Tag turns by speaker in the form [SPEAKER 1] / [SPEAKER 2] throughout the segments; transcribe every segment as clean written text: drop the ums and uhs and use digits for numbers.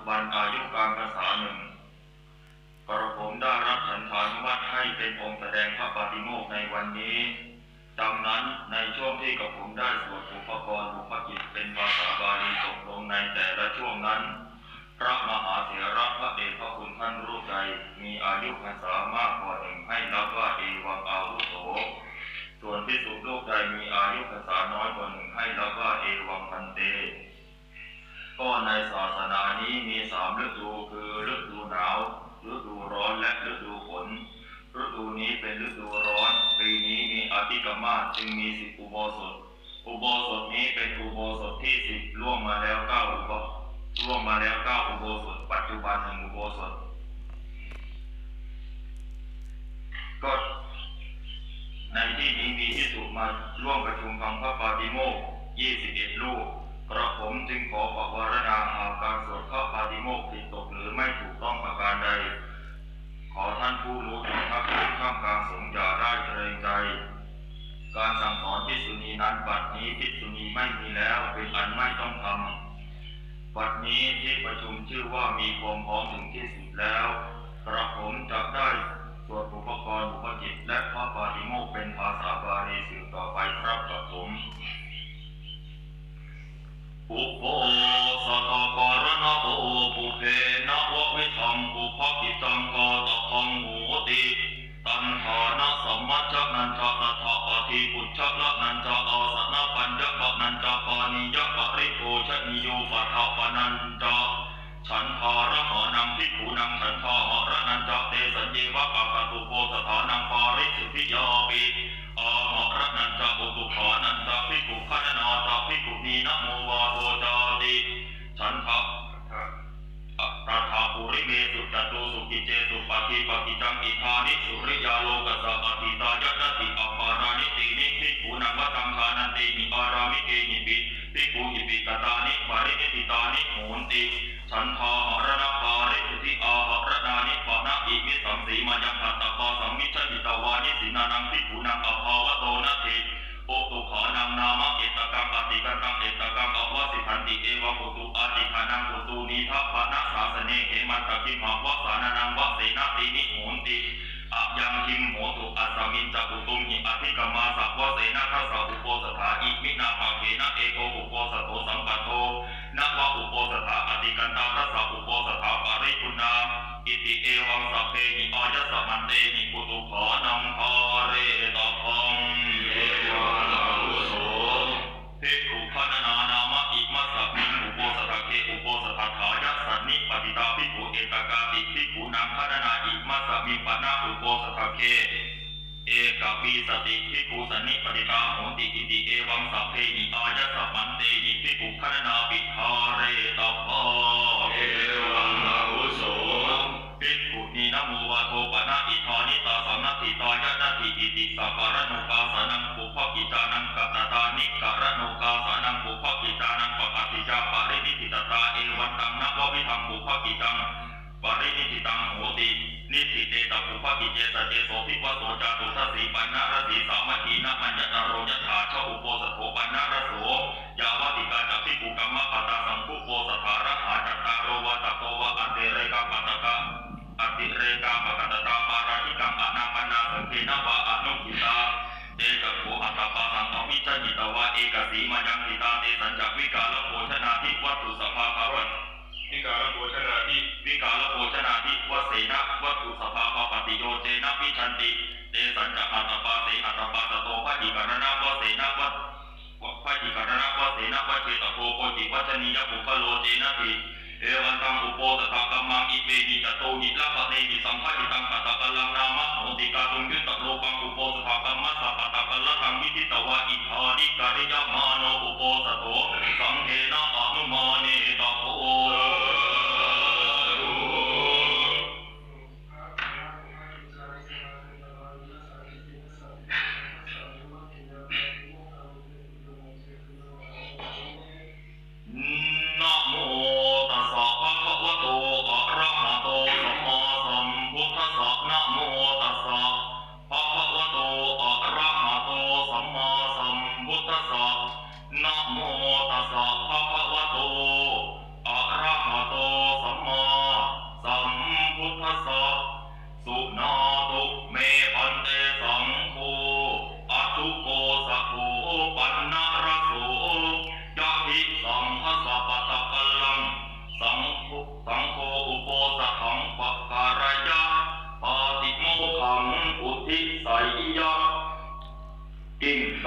[SPEAKER 1] วันอายุการพรรษาหนึ่งกระผมได้รับฉันทานุมัติให้เป็นองค์แสดงพระปาฏิโมกข์ในวันนี้ดังนั้นในช่วงที่กระผมได้สวดอุปกรณ์บุพกิจเป็นภาษาบาลีตกลงในแต่ละช่วงนั้นพระมหาเถระพระเดชพระคุณท่านรูปใดมีอายุพรรษามากกว่าหนึ่งให้รับว่าเอวังอาวุโสส่วนภิกษุรูปใดมีอายุพรรษาน้อยกว่าหนึ่งให้รับว่าเอวังพันเตก็ในศาสนานี้มี3 ฤดูคือฤดูหนาวฤดูร้อนและฤดูฝนฤดูนี้เป็นฤดูร้อนปีนี้มีอธิกมาสจึงมี10 อุโบสถอุโบสถนี้เป็นอุโบสถที่10ล่วงมาแล้ว9 อุโบสถปัจจุบัน1 อุโบสถก็ในที่นี้มีภิกษุมาร่วมประชุมฟังพระปาฏิโมกข์21 รูปกระผมจึงขอปวารณาหากการสวดพระปาฏิโมกข์ผิดตกหรือไม่ถูกต้องประการใดขอท่านผู้รู้ธรรมทักท้วงข้ามกลางสงฆ์อย่าได้เกรงใจการสั่งสอนภิกษุณีนั้นบัดนี้ภิกษุณีไม่มีแล้วเป็นอันไม่ต้องทำบัดนี้ที่ประชุมชื่อว่ามีความพร้อมถึงที่สุดแล้วกระผมจะได้สวดอุปกรณ์บุพกิจและพระปาฏิโมกข์เป็นภาษาบาลีสืบต่อไปครับกระผมอุปโภสตกรณะโตปุเพนะวะวิธัมปุภกิจังกาตะพังโหติตัณหานะสัมมัจจนันจะนัทธะปฏิปุจฉะละนันจะอาสนะปัญญะปะนันจะปานิยะปริโภชนิโยปัฏฐปนันจะฉันทาระหานังภิกขุนังฉันทาหระนันจะเตสัญเยวะกะกะตุโกสถานังปาริสุทธิยาปิอาหระนันจะอุตุขานันจะภิกขุขณนาจะภิกขุนีนะโมวาโทจาติฉันทะตถาปุริเมสุจตุสุกิเจสุปฏิปกิจังอิธานิสุริยาโลกัสสะอธิตายะนัตติอัปปารานิตินิภิกขุนังวะตังทานันติมิอารามิเกหิปิภิกขุหิปิกตานิปารินิติตานิโหนติฉันทาหรณปาริสุทธิอาหรณานิปะนะอิมิสัมสีมายังหัตตปาสัมมิชฌิตวานิสินานังภิกขุนังอภาวโตนะติโอตุขานังนามะเอตกังอติกันตังเอตกังอวสิทันติเอวะโอตุอาติขานังโอตุนิทัพพนะสาสเนเหมันตคิมหาวะสานานังวะเสนาตินิโหนติอะยังคิมโหตุอัสสมินจักุตุมหิอธิกมาสัพวะเสนาทัสสะอุโปสถาอิมินาภาเขนะเอโกอุโปสโตสัมปัตโตนะวะอุโปสถาอติกันตาทัสสะอุโปสถาปาริปุณาอิติเอวังสัพเพหิอายัสสะมันเตหิปุตุขานังภาเรตะพังเอวังอาวุโสภิกขุขณนานามะอิมัสสะมิงอุโปสถาเกอุโปสถาถายัสสนิปติตาภิกขุเอตกาติภิกขุนังขณนาอิมัสสะมิปนะอุโปสถาเกเอกปีสติภิกขุสันนิปติตาโหติอิติเอวังสัพเพหิอายัสสะมันเตหิภิกขุขณนาปิทาเรตะภาเอวังอาวุโสภิกขุนีนะโมวะโทปะนะอิทานิตาสัมนัตถิตายะนัตถิอิติสัพพะระโนกาสานังปุพพกิจานังกัตตานิกะระโนกาสานังปุพพกิจานังปะปฏิจาปะรินิติตตาเอวันตังนะวะวิธัมปุพพกิจังปะรินิติตังโหตินิสิเตตะปุพพกิเจสเจโสภิวะโสจาตุทัสสีปัญนะรสีสามัคคีนะมัญญตโรยถาชะอุโปสโถปัญนะรโสยาวติกาจักภิกขุกัมมะปตาสังคุโปสถาระหาจัตตารโรวะตะโตวะอันเตเรกาปตกะอติเรกาปกตตาปาราธิกังอนาปนาสังเขนะวะอนุกิตาเอกโขอัตตปาสังอวิชชจิตวะเอกสีมายังติตาเตสัญจวิกาลโภชนาทิวัตถุสภาคารวะวิกาลโภชนาทิวเสนะวัตถุสภาคปฏิโยเจนะวิชันติเตสัญจอัตตปาเสอัตตปาสโตภะจิการณะวเสนะวัตภะจิการณะวเสนะวัจเจตโกโกจิวัชนียปุคโลเจนะติเอวันตังอุโปสถากัมมังอิเมหิจโตหิละปะเนหิสัมภะหิตังปัตตะกัลลังนามะโหติกาตุงยุตตะโลปังอุโปสถากัมมัสสะปัตตะกัลลังวิทิตวะอิทานิกริยมาโนอุโปสโถสังเขนะอนุมาเนตะโพนะโมตัสสะภะคะวะโตอะระหะโตสัมมาสัมพุทธัสสะนะโมตัสสะภะคะวะโตอะระหะโตสัมมาสัมพุทธัสสะนะโมตัสสะภะคะวะโต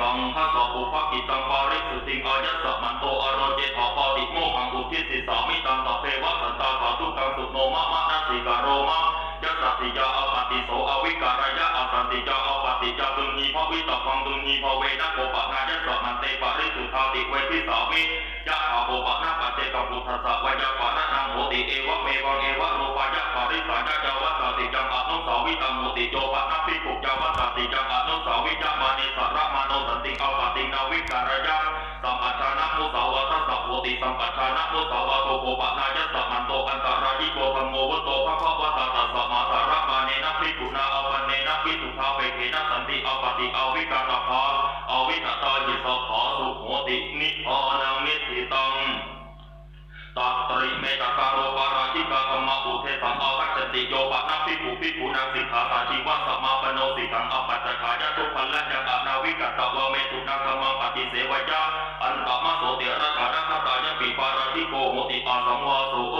[SPEAKER 1] กังข้าสปุภกิตังปาริสุติงอายัสสะมันโตอโรเจถาปาติโมขังอุทิสิสามิตังตัพเพวะสันตาสาธุกังสุโนมะมะนาสิกาโรมะยัสสติจาอปติโสอวิการายะอสันติจาอปติจาตุนีภวิตพังตุนีภเวนะโกปะนายัสสะมันเตปาริสุทธาติเวทิสามิยะภาโกปะนาปัจเจกปุถัสสะวายะปะนะนังโหติเอวะเมวังเอวะโลปายะปาริสายะจาวัสติจังอนุสาวิตังโหติโจปะนะภิกขุจาวัสติจังอนุสาวิจามานิสระมาโนสันติอปตินาวิการายะสัมปัชานะมุสาวะทัสสะโหติสัมปัชานะมุสาวะโตโกปะนายัสสะมันโตอันตรายิโกธัมโมวโตภะคะวะตาตัสสะมาสาระมาเนนะภิกขุนาอปันเนนะภิกขุทาเวเกนะสันติอปติอวิกาตภาอวิตตายิสภาสุโหตินิพพานังนิธิตังตัตริเมตตาโรปาราชิกาธรรมอุเทสังอาคัจติโยปะนะภิกขุนังสิกขาสาชีวะสัมมาปโนสิกังอปัจจขายะทุพัลละยังอนาวิกตวะเมตุนังธัมมังปฏิเสวยะอันตมะโสติระธานะตายะปิปาราชิโกโหติอาสังวาสุโอ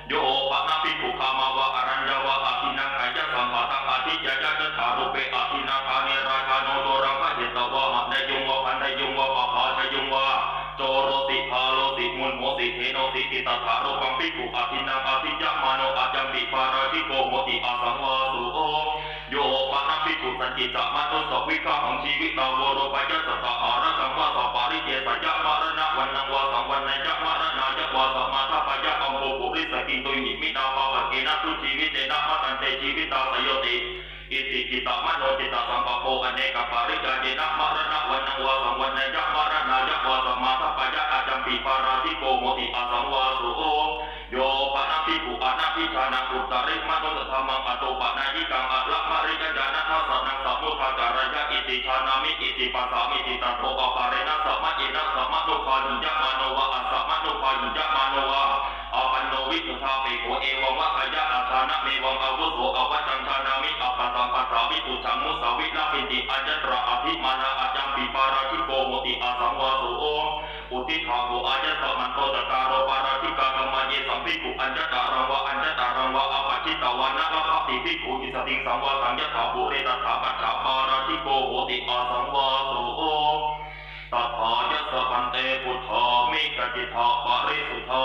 [SPEAKER 1] โยปะนะภิกขุขามาวะอรัญญวะอาทินังกายะสัมมาตังอาทิยะยะจถารุเปอาทินาคาเนราชาโนโตรังพะเหตวะมัตนยุงวะพันนยุงวะปะภาชยุงวะโจโรติภาโลติมุนโหติเทโนติติตถารุปังภิกขุอาทินังอาทิยะมาโนอาจัมปิปาราชิโกโหติอาสังวาสุโอโยปะนะภิกขุสัจจิตะมะนุสวิกาของชีวิตาวโรปัยสัตตะอาระสังวาสปาริเจสัจจะมรณะวันนังวาสังวันนัยจะมรณะจะวาสมาทปะยะอัมโภปุริสกิตุหิมินาภาวะเกนะทุชีวิเตนะมะตันเตชีวิตาสยติอิติกิตามโนจิตาสัมปโภอเนกปาริจาเจนะมรณะวันนังวาสังวันนัยจะมรณะจะวาสมาทปะยะอาจัมปิปาราธิโกโหติอาสังวาสุโอโยปะนะภิกขุอนาภิชานังอุตตริมโนสัทธมังอโตปะนายิกังอัลละมะริยญาณทัสสะนังสัมมุทาการายะอิติชานามิอิติปัสสามิติตัตโตอปาเรนะสัมมะอินะสัมมะโนคายุญะมาโนวะอัสสัมมะโนคายุญะมาโนวะอาปันโนวิสุทธาเปโกเอวังวะขยะอาชานะเมวังอาวุโสอวัจจังชานามิอปัสสัมปัสสามิปุชังมุสาวินาปิติอัญญตระอภิมานาอาจัมปิปาราชิโกโหติอาสังวาสุโออุทิภาโกอายัสสะมันโตตตาโรปาราชิกาธัมมะเยสัมภิกขุอัญญตารังวะอัญญตารังวะอปัจจิตวานะละภติภิกขุอิสติสังวาสังยถาบุเรตถาปัจฉาปาราชิโกโหติอาสังวาสุโอตถายัสสะปันเตพุทธามิกจิตาปริสุทธา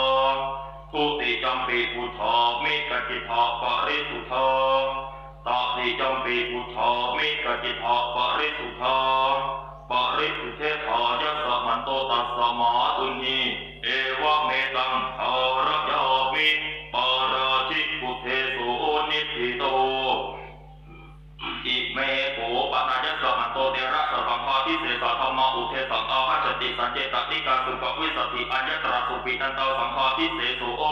[SPEAKER 1] ทุติจัมปีพุทธามิกจิตาปริสุทธาตติจัมปีพุทธามิกจิตาปริสุทธาปริสุทธเทายัสสะมันโตตัสสะมาตุนีเอวะเมตังทารยามิปาราชิกุเทโสนิธิโตอิเมโกปะนายัสสะมันโตเตระสัพพังคาทิเสสะธรรมะอุเทสังอาภัจติสัญเจตติกาสุปวิสัตถิอัญญตระสุปินันตาสังคาทิเสโสโอ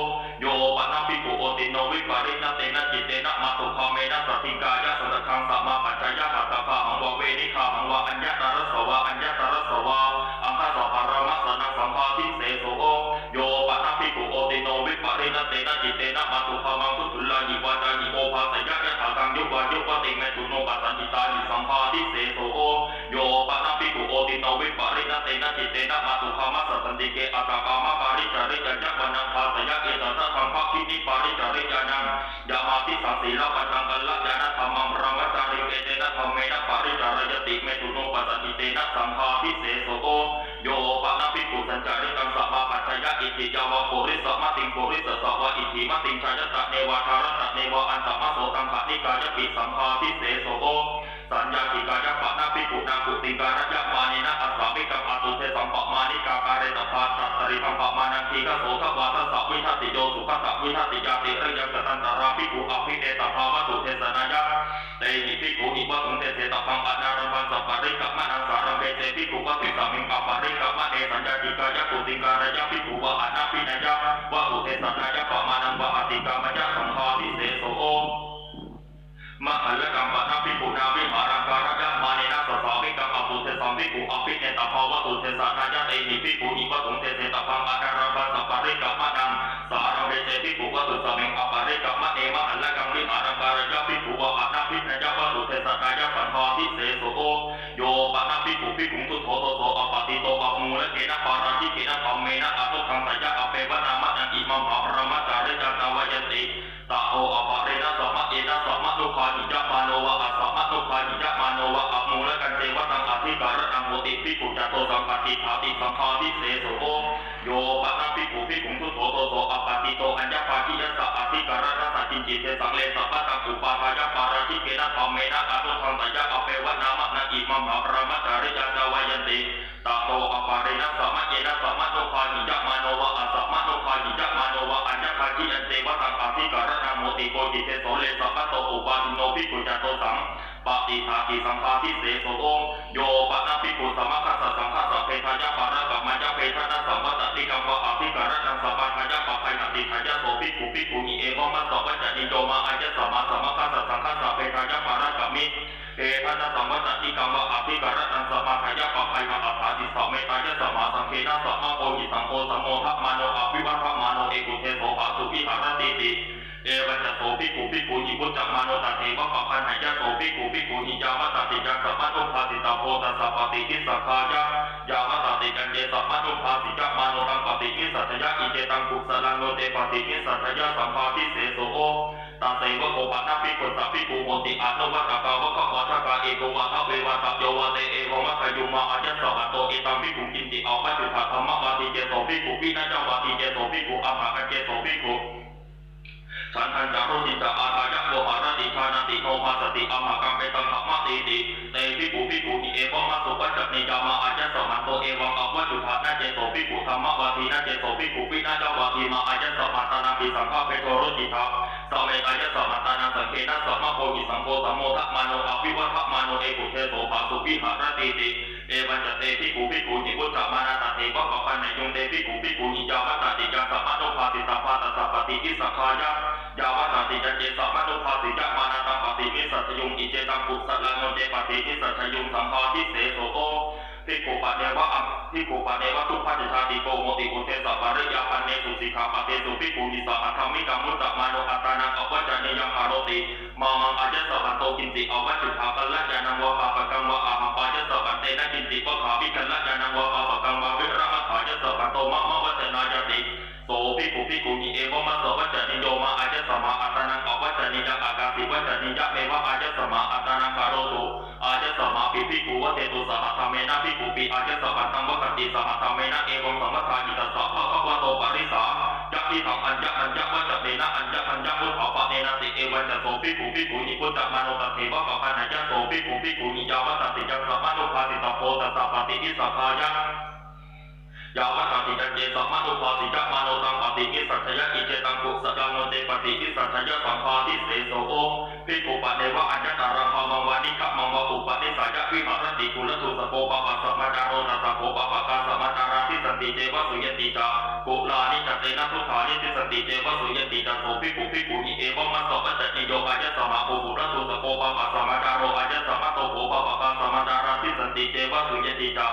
[SPEAKER 1] โยปะนาภิกขุโอติโนวิปาริณเตนะจิตเตนะมาตุคาเมนะสัตถิกายะสัตถังสัมมาปัจจยะหัตถะหังวะเวนิคาหังวะอัญญตระสวะอัญญตระสวะอังคสะปารมัสสนะสังคาทิเสโสโอโยปะนาภิกขุโอติโนวิปาริณเตนะจิตเตนะมาตุคามังทุตุลายิวาจายิโมภาสยะยะถากังยุวายุปติเมตุโนปัสสันติตานิสังฆาทิเสโสโอโยปะนะภิกขุโอติโนวิปาริณเตนะจิตเตนะมาตุคามัสสันติเกอัตตะกามะปาริจาริยะวนังภาสยะเอตัสสะธังภคินิปาริจาริยานังยามาติสังสีละปัจจังกัลละญาณธรรมังรังกัจจาริเกเตนะธัมเมนะปาริจารยติเมตุโนปัสสันติเตนะสังฆาทิเสโสโอโยปะนะภิกขุสัญจาริกังสัพพะปัจจยะอิติยาวะโพริสมะติงโพริสสวะอิติมะติงชายตะเนวะทารตะเนวะอันตมะโสตังขะนิกายะปิสังฆาทิเสโสโอสัญญาติกายะปะนะภิกขุนากุติการะยะมานินะอัสสามิกังอตุเทสัมปะมานิกาการะตถาตัตริธัมปะมานังทีฆะโสทวาทสัพวิทัติโยสุขะสัพวิทัติยาติริยังกตันตราภิกขุอภิเนตภาวะตุเทสนายะเตหิภิกขุอิวะตุเทเสตปังอนารัมปัสสะปริกัมมะนังสารังเปเจภิกขุวะตุสัมมิงอปาริกัมมะเนสัญญาติกายะกุติการะยะภิกขุวะอนาภินายะวะตุเทสนายะปะมานังวะอติกามะยะสังฆาทิเสโสโอมะหัลละกัมปะนะภิกขุนาวิหารังการะยะมานินะสัสสามิกังอปุเทสัมภิกขุอภิเนตภาวะตุเทสนายะเตหิภิกขุอิวะตุเทเสตปังอนารัมปัสสะปริกัมมะนังสารังเปเจภิกขุวะตุสัมมิงอปาริกัมมะเนมะหัลละกัมวิหารังการะยะภิกขุวะอนาภินายะวะตุเทสนายะสังฆาทิเสโสโอโยปะนะภิกขุภิกขุทุโธโตโสอปติโตอมูละเกนะปาราชิเกนะธัมเมนะอนุคังสยะอเปวะนามะนังอิมังภะพระมะจาริยะตาวยันติตะโออปาเรนะสัมมะเอนะสัมมะนุคาหิยะมาโนวะอัสสัมมะนุคาหิยะมาโนวะอมูละกันเจวะตังอธิการะนังโหติภิ โตสัมปติภาติสังฆาทิเสโสโยปะนาภิกขุภิกขุทุโตโตโสอปปติโตอัญญปาทิยสะอธิการณสัจจิจิเตสังเลสัพพะตังอุปาทายะปาราชิเกนะธรรมเมนะอนุทังตยะอเปวะนามะนะอิมัมหะปรมัจจาริยะจาวายันติตาโตอปารินะสัมมะเยนะสัมมะโนภาหิยะมาโนวะอสัมมะโนภาหิยะมาโนวะอัญญปาทิยันเตวะตังอธิการณโมติโกจิเตโสเลสัพพะโตอุปาทิโนภิกขุจโตสังปฏิภาติสังฆาทิเสโสโยปะนาภิกขุสัมมาคัสสะสังฆาสัพเพทายะปาระกัมมัญญเพทนะสัมวัตติกัมวะอภิการณังสัพพะทายะปะภัยติทายะโสภิกขุภิกขุนิเอวะมัสสะวัจจนิโยมาอาจสัมมาสัมมาคัสสะสังฆาสัพเพทายะปาระกัมมิเอทนะสัมวัตติกัมวะอภิการณังสัพพะทายะปะภัยอัฏฐาติสัมเมตายะสัมมาสังเคนะสัมมาโอหิสังโฆสัมโมทัพมาโนอภิวัตมาโนเอกุเทโสภาสุภิหารติติเอวัจโสภิกขุภิกขุหิพุจจมาโนตัตเถวะปะพันหายะโสภิกขุภิกขุหิยาวตัตติจังสัพพะนุภาสิตาโพตัสสะปฏิทิสัคคายะยาวตัตติจังเยสัพพะนุภาสิจักมาโนตังปฏิทิสัจยะอิเจตังกุสลังโนเตปฏิทิสัจยะสัมภาทิเสโสตัสเสวะโกปะนะภิกขุสัพภิกขุโหติอานุวัตกาวะคะวะทะกาเอโกวะทะเววะตะโยวะเตเอวะมะขยุมาอายัสสะโตเอตังภิกขุกินติอวัจจุธรรมะวาติเจโสภิกขุวินะจาวาติเจโสภิกขุอภะคะเจโสภิกขุฉันทันจารุจิตาอาทายะโวหารติชานาติโนภาสติอมหกัมเปตังขมาติติเตภิกขุภิกขุหิเอวะมัสสุปัจจเนจามาอายัสสะมันโตเอวังอวัจจุธานะเจโสภิกขุธรรมวาทีนะเจโสภิกขุวินะจาวาทีมาอายัสสะมัตตานาภิสังฆาเปโทรุจิตาสัมเมอายัสสะมัตตานาสังเคนะสัมมาโพหิสังโฆสัมโมทัพมาโนอภิวัตมาโนเอกุเทโสภาสุวิหารติติเอวัจเตภิกขุภิกขุหิพุทธมานาตเทวะปะปันในยุงเตภิกขุภิกขุหิยาวตัตติจังสัมมาโนภาสิตาภาตัสสะปฏิทิสัคคายะยาวตัตติจันเจสัมมานุภาสิจักมานาตังปฏิมิสัจยุงอิเจตังปุสลังโนเจปฏิมิสัจยุงสัมภาทิเสโสโอภิกขุปะเนวะอัมภิกขุปะเนวะทุพพะติชาติโกโมติอุเทสะปะริยาปันเนสุสิกขาปะเทสุภิกขุนิสหธรรมิกัมมุตตะมาโนอัตตานังอวัจจเนยังคารติมามังอายัสสะปันโตกินติอวัจจุภากัลละญาณังวะปะปะกังวะอาหะปายัสสะปันเตนะกินติวะขาวิกัลละญาณังวะปะปะกังวะวิระมะขายัสสะปันโตมะมะวัจจนายติโสภิกขุภิกขุหิเอวะมัสสะวัจจนิโยมาอายัสสะมาอัตตานังอวัจจนิยังอากาสิวัจจนิยะเมวะอายัสสะมาอัตตานังคารตุอายัสสะมาภิกขุวะเตตุสหธรรมเมนะภิกขุปิอายัสสะปันตังวะคันติสหธรรมเมนะเอวังสัมมทาหิตัสสะภะคะวะโตปริสายักขิทังอัญญะวัจจเนนะอัญญะมุตถะปะเนนะติเอวัจโสภิกขุภิกขุหิพุทธมาโนตัตเถวะปะปันหายะโสภิกขุภิกขุหิยาวตัตติจังสัมมานุภาสิตาโพตัสสะปฏิทิสัคคายะยาวตัตติจันเจสัมมานุภาสิจักมาโนตังปฏิทิสัจยะอิเจตังกุสลังโนเตปฏิทิสัจยะสัมภาทิเสโสโอภิกขุปะเนวะอัญญตารังภามังวานิกะมังวะอุปนิสัยะวิหารติกุลตุสโปปะปะสัมมาจาโรนัสสะโภปะปะกาสัมมาจาราทิสันติเจวะสุยติจากุลานิจัตเตนะทุกขานิทิสันติเจวะสุยติจาโสภิกขุภิกขุหิเอวะมัสสะวัจจนิโยอายัสสะมะโภกุลตุสโปปะปะสัมมาจาโรอายัสสะมะโตโภปะปะกาสัมมาจาราทิสันติเจวะสุยติจา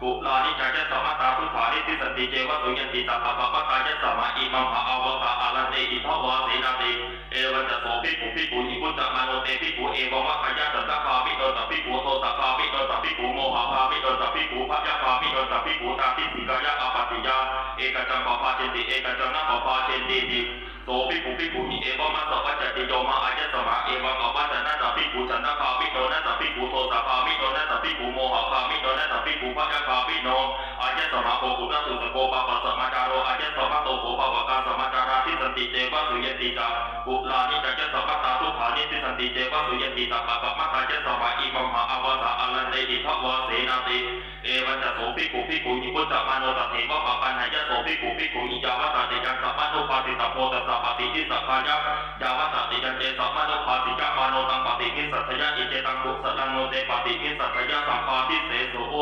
[SPEAKER 1] กุลานิจัตเตสัมมาตาทุกขานิทิสันติเจวะสุยติจาปะปะปะกายัสสะมะอิมัมหะอวตาอาลันเตอิทวาเสนาติเอวัจโสภิกขุภิกขุหิพุทธมาโนเตภิกขุเอวะมะขยะสัตตะคามิโนตภิกขุโทสะคามิโนตภิกขุโมหะคามิโนตภิกขุภะยะคามิโนตภิกขุตาทิสิกายะอปฏิยาเอกจังปะปาเจติเอกจังนะปะปาเจติติโสภิกขุภิกขุหิเอวะมัสสะวัจจติโยมาอายัสสะมะเอวังอวัจจนะตภิกขุฉันนะคามิโนนะตภิกขุโทสะคามิโนนะตภิกขุโมหะคามิโนนะตภิกขุภะยะคามิโนอายัสสะมะโภกุตตุสโกปะปะสัมมาจาโรอายัสสะมะโตโภปะปะกาสัมมาจาราทิสันติเจวะสุยติจากุลานิจัตยัสสะมะตาทุกขานิทิสันติเจวะสุยติจาปะปะมะตายัสสะมะอิมัมหะอวสะอาลันเตอิทวาเสนาติเอวัจโสภิกขุภิกขุหิพุทธมาโนตัตเถวะปะปันหายะโสภิกขุภิกขุหิยาวตัตติจังสัมมานุภาสิตาโพตัสสะปฏิทิสัคคายะยาวตัตติจันเจสัมมานุภาสิจักมาโนตังปฏิทิสัจยะอิเจตังกุสลังโนเตปฏิทิสัจยะสัมภาทิเสโสโอ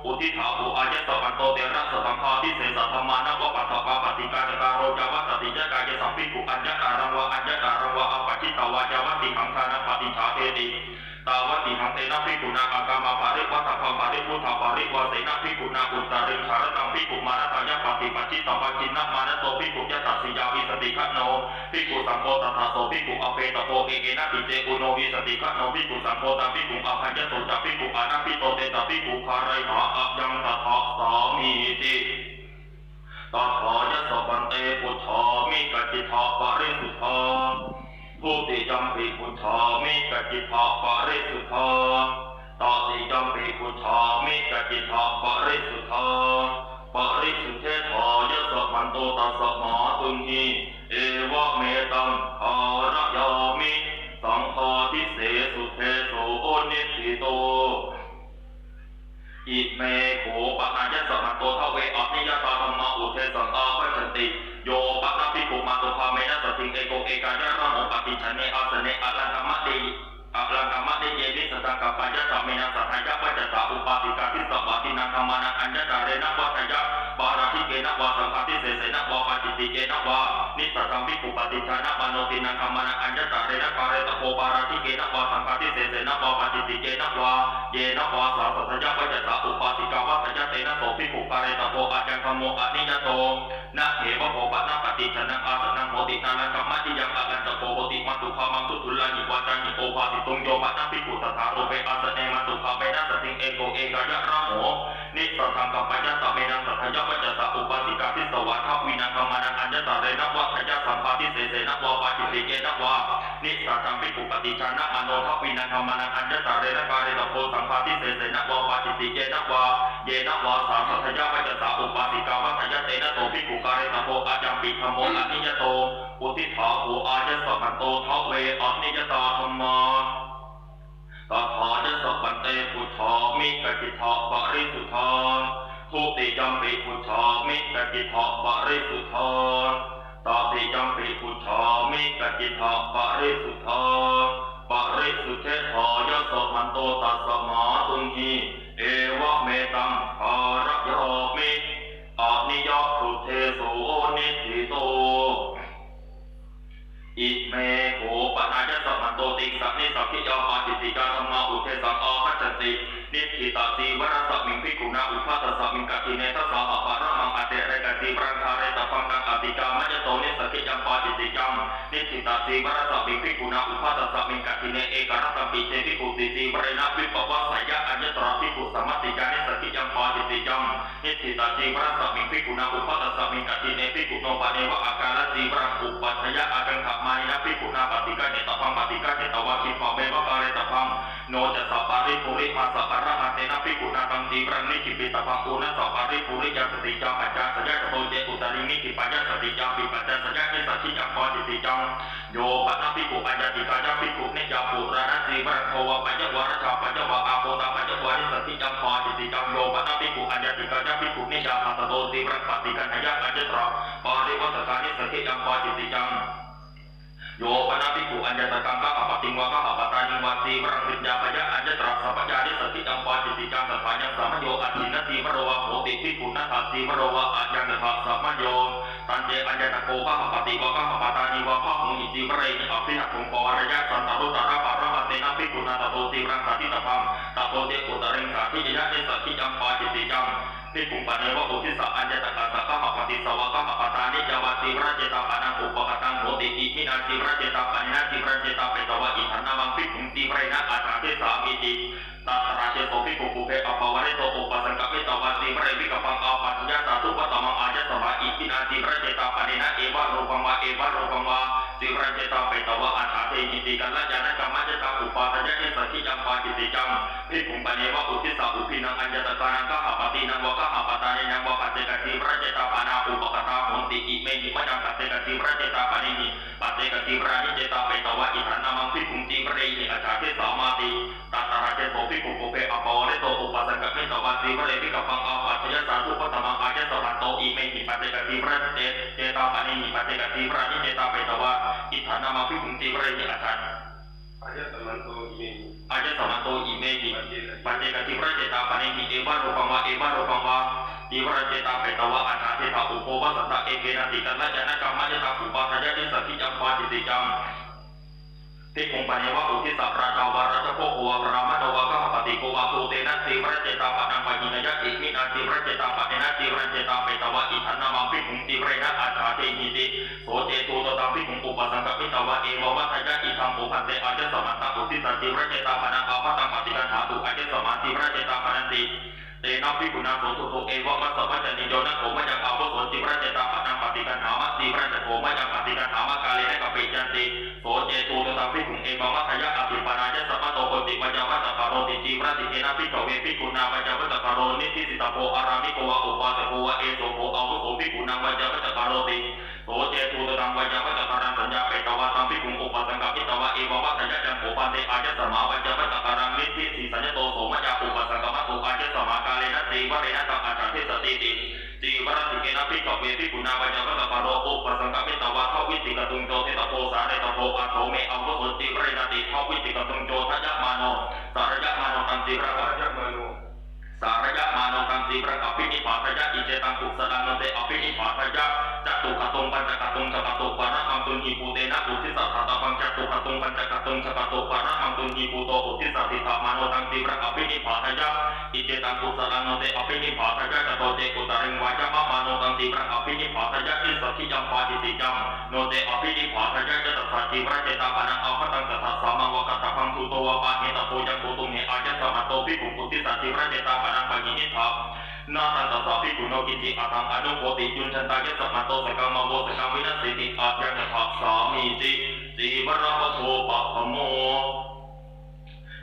[SPEAKER 1] อุทิถาภูอายัสสะปันโตเตระสัมภาทิเสสะธรรมานะวะปัตถะปะปฏิกาจตารโรยาวตัตติจักกายสัมภิกขุอัญญการังวะอัญญการังวะอปัจฉิตาวายาวติขังธานะปฏิชาเทติตาวติหังเตนะภิกขุนาอากามาปาริวัตถะปาริพุทธปาริวะเสนะภิกขุนาอุตตาริงคารตังภิกขุมานะตายะปฏิปัจฉิตปัจฉินะมานะโตภิกขุยะตัสสิยาวิสติขะโนภิกขุสังโฆตถาโสภิกขุอเปตโพเอเกนะติเจอุโนวิสติขะโนภิกขุสังโฆตภิกขุอภัยโตตภิกขุอานัปปิโตเตตภิกขุคารัยหะอัยังตถาสามีติตัทธายะสัพพันเตปุถามิกัจจิทาปริสุทธาภูติจัมปิพุทธามิกัจจิทาปริสุทธา ต่อติจำปีพุทธามิกจิตาปริสุทธาปริสุทธเถายะสัพพันโตตัสสะมหาตุงหีเอวะเมตังภารยามิสังฆาทิเสสุเทโสโอนิสิโตอิเมโขปะนายะสัพพันโตทเวอนิยตาธรรมะอุเทสังอาภัชติโยปะนาภิกขุมาตุภาเมนะสติงเอโกเอกายะระโมปฏิชันเนอาสเนอลังกมะเดอลังกมะเดเยนิสตังกัปปะยะตเมนะสัทธายะปัจจตาอุปาติกาทิสวะตินังธรรมานังอัญญตาเรนะวัฏยะปาราธิเกนะวะสังฆาทิเสเสนะวะปฏิติเกนะวะนิสตังภิกขุปฏิชานะมโนตินังธรรมานังอัญญตาเรนะกาเรตโกปาราธิเกนะวะสังฆาทิเสเสนะวะปฏิติเกนะวะเยนะวะสาสัทยะปัจจตาอุปาติกาวะสัจเตนะโสภิกขุกาเรตโกอาจังคโมอนิยโตนะเหวะโภปะนะปฏิชนะอาสนังโหตินานังกัมมะติยังอากันตโกโหติมัตุภามังตุทุลานิวัจานิโอภาสิตุงโยปะนะภิกขุตถาโรเปอาสเนมัตุภาเมนะสติงเอโกเอกายะระโมนิสสังกัปปะยะตะเมนังสัทธยะปัจจตาอุปาติกาทิสวะทวินังธรรมานังอัญญตาเรนะวะทัยะสัมภาทิเสเสนะวะปาจิติเกนะวะนิสสังภิกขุปฏิชานะมโนทวินังธรรมานังอัญญตาเรนะกาเรตโกสัมภาทิเสเสนะวะปาจิติเกนะวะเยนะวะสาสัทยะปัจจตาอุปาติกาวะทัยะเตนะโสภิกขุกาเรตโกอาจัมปิธรรมโมอนิยโตอุทิถาโหอายัสสะพันโตทเวอนิยตาธรรมาตถายัสสะปันเตพุทธามิกจิตาปริสุทธาทุติยัมปิพุทธามิกจิตาปริสุทธาตติยัมปิพุทธามิกจิตาปริสุทธาปริสุทธเถายะสัพพันโตตัสสะมหาตุงหีเอวะเมตังภารยามิอนิยสุเทโสนิสิโตอิเมโขปะนายะสัพพันโตติสักนิสักขิยาปาจิติกาธรรมาอุเทสังอาภัจจตินิทิตาสีวรสัมมิงภิกขุนาอุปาทสัมมิงกัติเนทัสสะอภารมังอเตเรกติปรังคาเรตปังกังอติกามะยโตนิสักขิยังปาจิติกังนิทิตาสีวรสัมมิงภิกขุนาอุปาทสัมมิงกัติเนเอกรัตปิเตภิกขุติสีวเรนะวิปปะสยะอัญญตระภิกขุสัมมติกานิสักขิยังปาจิติกังนิทิตาสีวรสัมมิงภิกขุนาอุปาทสัมมิงกัติเนภิกขุโนปะเนวะอาการสีวรังอุปัฏฐยะอากังขมานินะภิกขุนาปฏิกาเนตปังปฏิกาเนตวะคิปะเมวะกาเรตปังโนจะสัพปาริปุริมาสัพพะระหะเตนะภิกขุนาตังตีปรังนิคิปิตปังโอนะสัพปาริปุริยสติจังปัจจสัจจะโตเจอุตรินิคิปัญญสติจังปิปัจจสัจจะนิสัจฉิจังปาจิติจังโยปะนะภิกขุปัญญติกายะภิกขุเนยาปุรานะสีวรังโทวะปัญญวะระชาปัญญวะอาโปตาปัญญวะนิสัจฉิจังปาจิติจังโยปะนะภิกขุปัญญติกายะภิกขุเนยาปัตโตสีวรังปฏิกันยะอัญญตระปาริวัตกานิสัจฉิจังปาจิติจังโยปนะภิกขุอัญญตกังกะอปติงวะกะอปตานิวัตสีวรังวิญญาปยะอัญญตระสัพพยานิสัจฉิจังปาจิติจังสัพพยังสัมมโยอัจฉินติวโรวะโหติภิกขุนัสสัติวโรวะอาญังนะสัพมโยตันเจอัญญตโกกะอปติวะกะอปตานิวะพะหุอิจิวเรนิอภิหัตถุงปวารยะสันตรุตระปะระมะเตนะภิกขุนัสโตสีวรังสัตถิตพังตโตเตอุตริงสัตถิยะนิสัจฉิจังปาจิติจังภิกขุปะเนวะอุทิสะอัญญตกัสสะกะหะปฏิสวะกะหะปตานิยาวะสีวรเจตาปะนังอุปกตังโหติอิมินาสีวรเจตาปะนะสีวรเจตาเปตวะอิทันนามังภิกขุสีวเรนะอาจาเทสามิติตัตระเจโสภิกขุปุเพอปวะเรโตอุปสังกะเปตวะสีวเรวิกปังอาปัญญาสาธุปะตมังอาญสวะอิมินาสีวรเจตาปะเนนะเอวะรูปังวะเอวะรูปังวะสีวรเจตาเปตวะอาจาเทหิติกัลยานะกัมมะเจตาอุปาทยะนิสัจฉิจังปาจิติจังภิกขุปะเนวะอุทิสะอุปินังอัญญตกานังกะหะปตินังวะกะหะปตานินังวะปัจเจกสีวรเจตาปานาอุปกตาโหติอิเมหิมะยังปัจเจกสีวรเจตาปะเนหิปัจเจกสีวรานิเจตาเปตวะอิทันนามังภิกขุสีวเรนิอาจาเทสามาติตัตระเจโสภิกขุปุเพอปวะเรโตอุปสังกะเมตวะสีวเรวิกปังอาปัจญาสาธุปะตมังอาญสวะโตอิเมหิปัจเจกสีวรเจตาปะเนหิปัจเจกสีวรานิเจตาเปตวะอิทันนามังภิกขุสีวเรนิอาจารอาญสมันโตอิเมหิปัจเจกสีวรเจตาปะเนหิเอวะรูปังวะเอวะรูปังวะสีวรเจตาเปตวะอาจาเทถาอุโภวะสัตตะเอเกนะติกัลยานะกัมมะยตาอุปาทยะนิสัจฉิจังปาจิติจังภิกขุปะเนวะอุทิสะราชาวาราชโภโกวะพระมะโนวะกะหะปติโกวะโตเตนะสีวรเจตาปะนังปะญินยะอิมินาสีวรเจตาปะเนนะสีวรเจตาเปตวะอิทันนามังภิกขุสีวเรนะอาจาเทหิติโสเจตุตตาภิกขุอุปสังกะมิตวะเอวะวะทยะอิทังโภพันเตอาญสมัตตะอุทิสะสีวรเจตาปะนังอาภัตังปฏิกันหาตุอาญสมาสีวรเจตาปะนันติเตนะภิกขุนาโสตุโตเอวะมัสสะปัจจนิโยนะโขมะยังอาวุโสสีวรเจตาปะนังปฏิกันหามะสีวรเจโขมะยังปฏิกันหามะกาเลนะกะปิจันติโสเจตุตตาภิกขุเอวะวะทยะอภิปานายะสัพพะโตโหติปัญญวัตตะโรติจีวรติเก กุนาวัจวัจคารนิทิสิตโพอารามิโกวะอุปาสโกวะเอโสโภอาวุโสภิกขุนังวัจวัจคารติโสเจตุตังวัจวัจคารังสัญญาเปตวะตังภิกขุอุปสังกัปปิตวะเอวะวัตยัจังโภปันเตอาจสมาวัจวัจคารังนิทิสิสัญญโตโสมัจจาอุปสังกัปปะโตอาจสมากาเลนะจีวะเรนะตังอาจาทิสติติจีวรติเกนะภิกขเวภิกขุนาวัจวัจคารอุปสังกัปปิตวะทวิติกตุงโจเทตโพสาเรตโพอาโทเมอาวุโสจีวเรนะติทวิติกตุงโจทยมาโนสารยมาโนตังจีวรยมาโนสารยมาโนตังจีวรอภินิพพานยะอิเจตังกุสดังเตอภินิพพานยะจัตุขตุงปัญจขตุงจักตุปาระมังตุนหิปุเตนะอุทิสัทธาปังจัตุขตุงปัญจขตุงจักตุปาระมังตุนหิปุโตอุทิสัทธิธามาโนตังจีวรอภินิพพานยะอิเจตังกุสดังเตอภินิพพานยะจโตเจกุตริงวายะมาโนตังจีวรอภินิพพานยะอิสัทธิจัมปาจิติจัมโนเตอภินิพพานยะจตสัจจีวรเจตาปะนังอภัตังสัทธาสามังวะกัตถพังทุโตวะปะเหตโพยังโกตุเมอาจสมัตโตภิกขุอุทิสัจจีวรเจตาปะนังปะหินิทานาตันตสาภิกขุโนกิจิอาทังอนุโภติจุนชันตายะสัมมาโตสกังมโวสกังวินัสสิติอาจยังภาสามีจิจีวรปโทปะขโม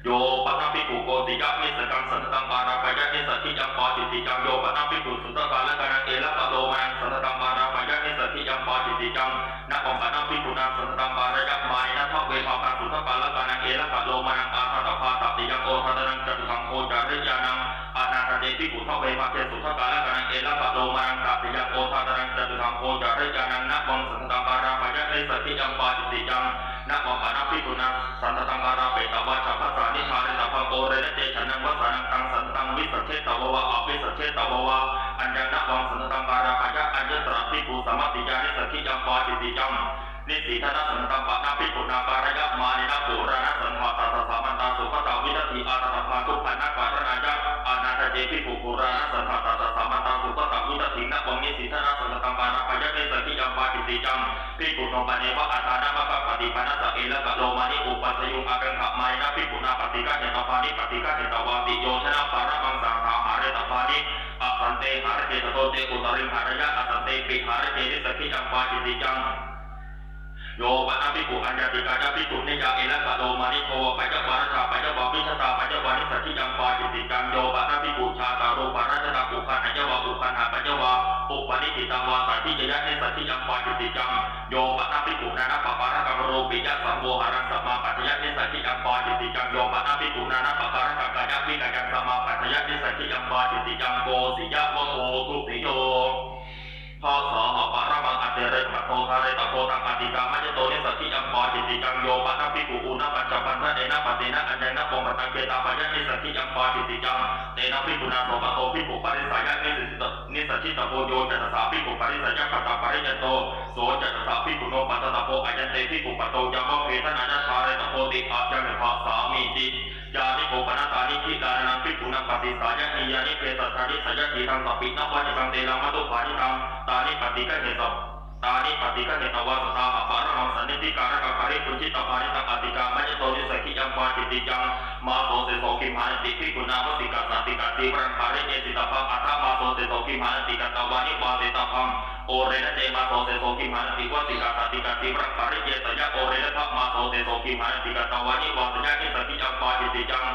[SPEAKER 1] โยปะทังภิกขุโกติยะมิสกังสันตังปาราปะยะนิสัทธิจัมปาจิติจังโยปะทังภิกขุสุตตะกาละกะนังเอละกะโลมานังสันตังปาราปะยะนิสัทธิจัมปาจิติจังนะองปะทังภิกขุนังสันตังปารายะมานินะทัพเวภาคาสุตตะกาละกะนังเอละกะโลมานังอาทัตตะภาตติยังโอทัตนังจตุสังโฆจาริยานังอานาคเตภิกขุทัพเวภาเคสุตตะกาละกะนังเอละกะโลมานังตัติยังโอทัตนังจตุสังโฆจาริยานังนะองสันตังปาราปะยะนิสัทธิจัมปาจิติจังนะองปะทังภิกขุนังสันตังปาราเปตวะชัพพะสานิธานิตพังโอเรนะเจฉันนังวัสสานังตังสันตังวิสัชเชตวะอภิสัชเชตวะอัญญนะวังสันตังปาราปะยะอัญญตระภิกขุสัมมติญาณิสัทธิจัมปาจิติจังนิสีทนะสันตังปะนาภิกขุนาการยะมานินะปุรานะสันทาตาสามันตาสุขตาวินัติอารัตภาทุพันนะการณายะอานาทเจภิกขุปุรานะสันทาตาสามันตาสุขตาวินัตินะวังนิสีทนะสันตังปาราปะยะนิสัทธิจัมปาจิติจังภิกขุโนปะเนวะอาทานะมะปฏิปนะสะเอละกะโลมานิอุปัสสยุงอากังขะมายนะภิกขุนาปฏิกะเหตปานิปฏิกะเหตวาติโยชนะปาระมังสังฆาหาเรตปานิอสันเตหาเรเจตโตเตอุตริงหาระยะอสันเตปิหาเรเจนิสัทธิจัมปาจิติจังโยปะนะภิกขุอัญญติกายะภิกขุนิยาเอละกะโลมานิโทวะปัจจปาระชาปัจจวามิชตาปัจจวานิสัทธิจัมปาจิติจังโยปะนะภิกขุชาตาโรปาระชตาอุคันหยวะอุคันหาปัจจวาอุปนิติตังวาสัทธิยะนิสัทธิจัมปาจิติจังโยปะนะภิกขุนานะปะปาระกัมโรปิยะสัมโวหารังสัมมาปัจจยะนิสัทธิจัมปาจิติจังโยปะนะภิกขุนานะปะปาระกัมกายะวิกายังสัมมาปัจจยะนิสัทธิจัมปาจิติจังโกสิยะวะโตทุติโยพอสอปาระมังอัจเจเรตโตทาเรตโตตังอติกามะยโตนิสัทธิจัมปาจิติจังโยปะนะภิกขุอุณปัจจปันทะเนนะปฏินะอัญญนะปงปตังเกตาปะยะนิสัทธิจัมปาจิติจังเตนะภิกขุนาโสปะโตภิกขุปริสายะนิสัทธิตโพโยจัตสาภิกขุปริสายะปัตตปริยโตโสจัตสาภิกขุโนปัตตโพอายันเตภิกขุปโตยามะเวทนานะทาเรตโพติอาจังภาสามิติญาณิโกปนะตานิทิกานังภิกขุนังปฏิสายะนิยานิเปตัสสานิสัจจิตังสัพพินะวะจิตังเตลังมัตตุภานิตังตานิปฏิกะเหตตานิปฏิกะเหตวะสตาหะปะระมังสันนิติการะกะภริปุจิตภานิตังอติกามะยโตนิสัทธิจัมปาจิติจังมาโสเสโสกิมหานิภิกขุนาวสิกาสันติกาจีวรังภาริเยสิตาภังอัตถมาโสเสโสกิมหานิกัตตวานิวาเสตาภังโอเรนะเจมาโสเสโสกิมหานิวสิกาสันติกาจีวรังภาริเยสยะโอเรนะทัพมาโสเสโสกิมหานิกัตตวานิวาสยะนิสัทธิจัมปาจิติจัง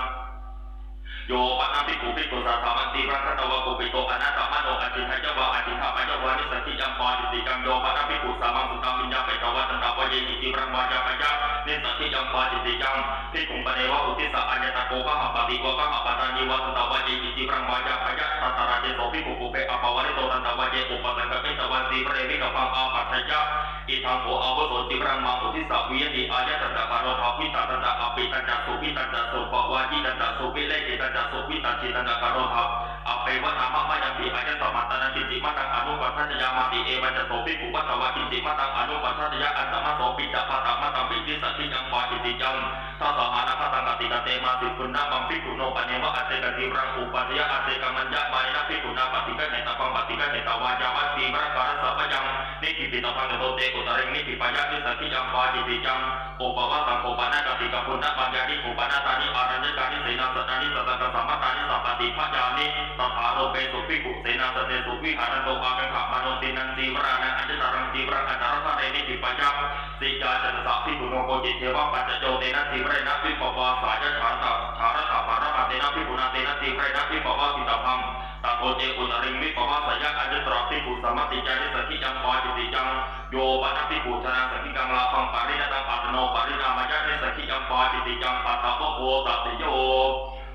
[SPEAKER 1] โยปะนะภิกขุภิกขุสัทธามันติพระคัตวะกุปิโตอนัตตมโนอจิทัยยวะอจิทาปัจจวานิสัทธิจัมปาจิติจังโยปะนะภิกขุสัมมังสุตังวิญญาเปตวะตันตะวะเยหิจิรังวาจาปัญญานิสัทธิจัมปาจิติจังภิกขุปะเนวะอุทิสะอัญญตโกกะหะปฏิโกกะหะปตานิวะตันตะวะเยหิจิรังวาจาปัญญาตัตตะราเจโสภิกขุปุเปอปวะริโตตันตะวะเยอุปสังกปิตวะสีเปรมิกะปังอาปัฏฐยะอิทังโภอาวโสจิรังมังอุทิสะวิยติอายะตันตะปะโรภาวิตาตันตะอปิตันตะสุวิตันตะสุปวะจิตันตะสุวิเลกิตันตะสุวิตันจิตันตะกะโรภาอเปวะนามะมะยังปิอายะสัมมัตตนะกิจิมะตังอนุปัฏฐยามาติเอวะจะโสภิกขุปัตตวะกิจิมะตังอนุปัฏฐยาอันตมะโสปิจะปะตะมะตังปิติสัทธิจัมปาจิติจังทัสสะหานะภะตังกติกะเตมาสิปุณณะมังภิกขุโนปะเนวะอัตเตกะติรังอุปัฏฐยาอัตเตกะมัญญะมานะภิกขุนาปฏิกะเนตปังปฏิกะเนตวาจาวัตติมะการสัพพยังนิติปิตปังโตเตกุตริงนิติปยะนิสัทธิจัมปาจิติจังโอปวะสังโฆปะนะกติกะปุณณะปัญญานิอุปนะตานิอารัญญกานิเสนาสนานิสัตตะสัมมตานิสัพพติภญานิตถาโลเปสุภิกขุเสนาสเนสุวิหารันโตอากังขะมโนตินังจีวรานังอัญจตรังจีวรังอันตรสะเรนิติปยะสิกาจัตสะภิกขุโน โกจิเทวะปัจจโยเตนะสีไรนะวิปปะสายฉาตะฉารตะภารตะเตนะพิปุณาเตนะสีไรนะวิปปะกิตาพังตะโกเจอุตริงวิปปะสายอัญจตระพิปุสัมมติจานิสกิจังปาจิติจังโยปะนะพิปุชนะสกิกังลาภังปาริณตังอัตโนปาริณามายะนิสกิจังปาจิติจังปัตตะโพโกตัสโย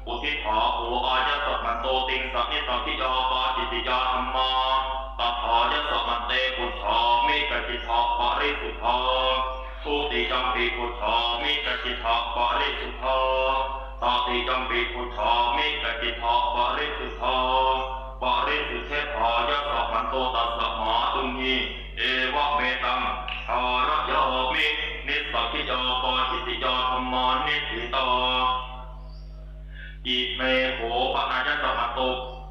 [SPEAKER 1] อุทิฐาโออาญะสัมมันโตติงสักนิสักขิยาปาจิติยาธรรมาตถายะสัมมันเตพุทธามิกจิตาปาริสุทธาทุติจัมปิพุทธามิกจิตาปาริสุทธาตติจัมปิพุทธามิกจิตาปาริสุทธาปาริสุทธิภายะสัมมันโตตัสสะมาตุงีเอวะเมตังทารยามินิสักขิยาปาจิติยาธรรมานิธิตาอิเมโหปะนายัสสะมัตโต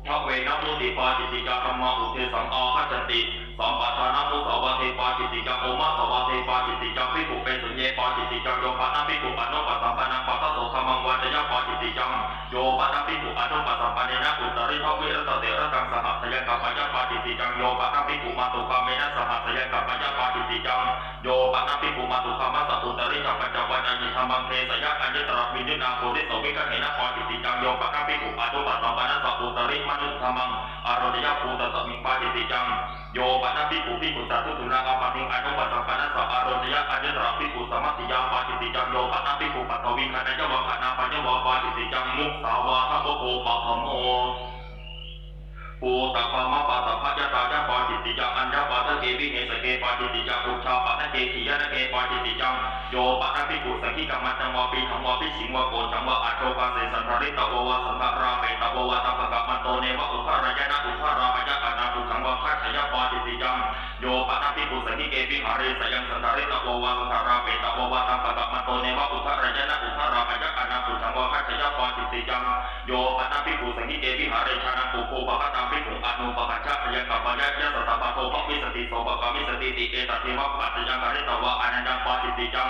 [SPEAKER 1] พระเวนะมุติปาจิติกาธรรมาอุเทสังอาคัจติสัมปทานามุสาวะเทปาจิติกาโอมาสาวะเทปาจิติกาภิกขุเปสุญเยปาจิติกาโยปะนาภิกขุปะโนปัสสัมปนังปัสสโสธรรมังวัจยะปาจิติจังโยปะนาภิกขุปะโนปัสสัมปเนนะอุตริภวิรตเตระตังสหัสยกัปปะยะปาจิติจังโยปะนาภิกขุมาตุคาเมนะสหัสยกัปปะยะปาจิติจังโยปะนาภิกขุมาตุคามัสสะอุตริจัปปัจจวันัญญิธรรมังเทสยะอัญญตระวิญญนาโพธิโสวิกะเหนะปาจิติจังโยปะนาภิกขุปะโนปัสสัมปนังสัพพุตริมนุธรรมังอารยะภูตสมิงปาจิติจังโยปะนาภิกขุภิกขุสาธุตุนาอาปะติงอนุปัสสัมปนัสสะอารยะอัญญตระภิกขุสมัตติยาปาจิติจังโยปะนาภิกขุปัตตวิงคณะยวะคณาปัญญวะปาจิติจังมุสาวาทะโพโกปะหะโมปูตะภะมะปะตะภะยะตายะปาจิติจังอัญญปะทะเกวิเหสเกปาจิติจังอุชาปะทะเกขียะนะเกปาจิติจังโยปะนาภิกขุสังฆิกัมมัจจังวะปีธังวะปิสิงวะโกจังวะอาโชกาเสสันทริตะโววะสันทราเปตะโววะตัปปะกะมันโตเนวะอุทารายะนะอุทาราปะยะอนาตุขังวะคัจฉยะปาจิติจังโยปะนาภิกขุสังฆิเกวิหาเรสยังสันทริตะโววะอุทาราเปตะโววะตัปปะกะมันโตเนวะอุทารายะนะอุทาราปะยะอนาตุขังวะคัจฉยะปาจิติจังโยปะนาภิกขุสังฆิเกวิหาเรชานังปุโพปะคะตังภิกขุอนุปปัจฉะยังกัปปะยะยะสัตตะปะโตภวิสติโสภะกามิสติติเอตัสเทวะปัจจยังหาริตวะอนันตังปาจิติจัง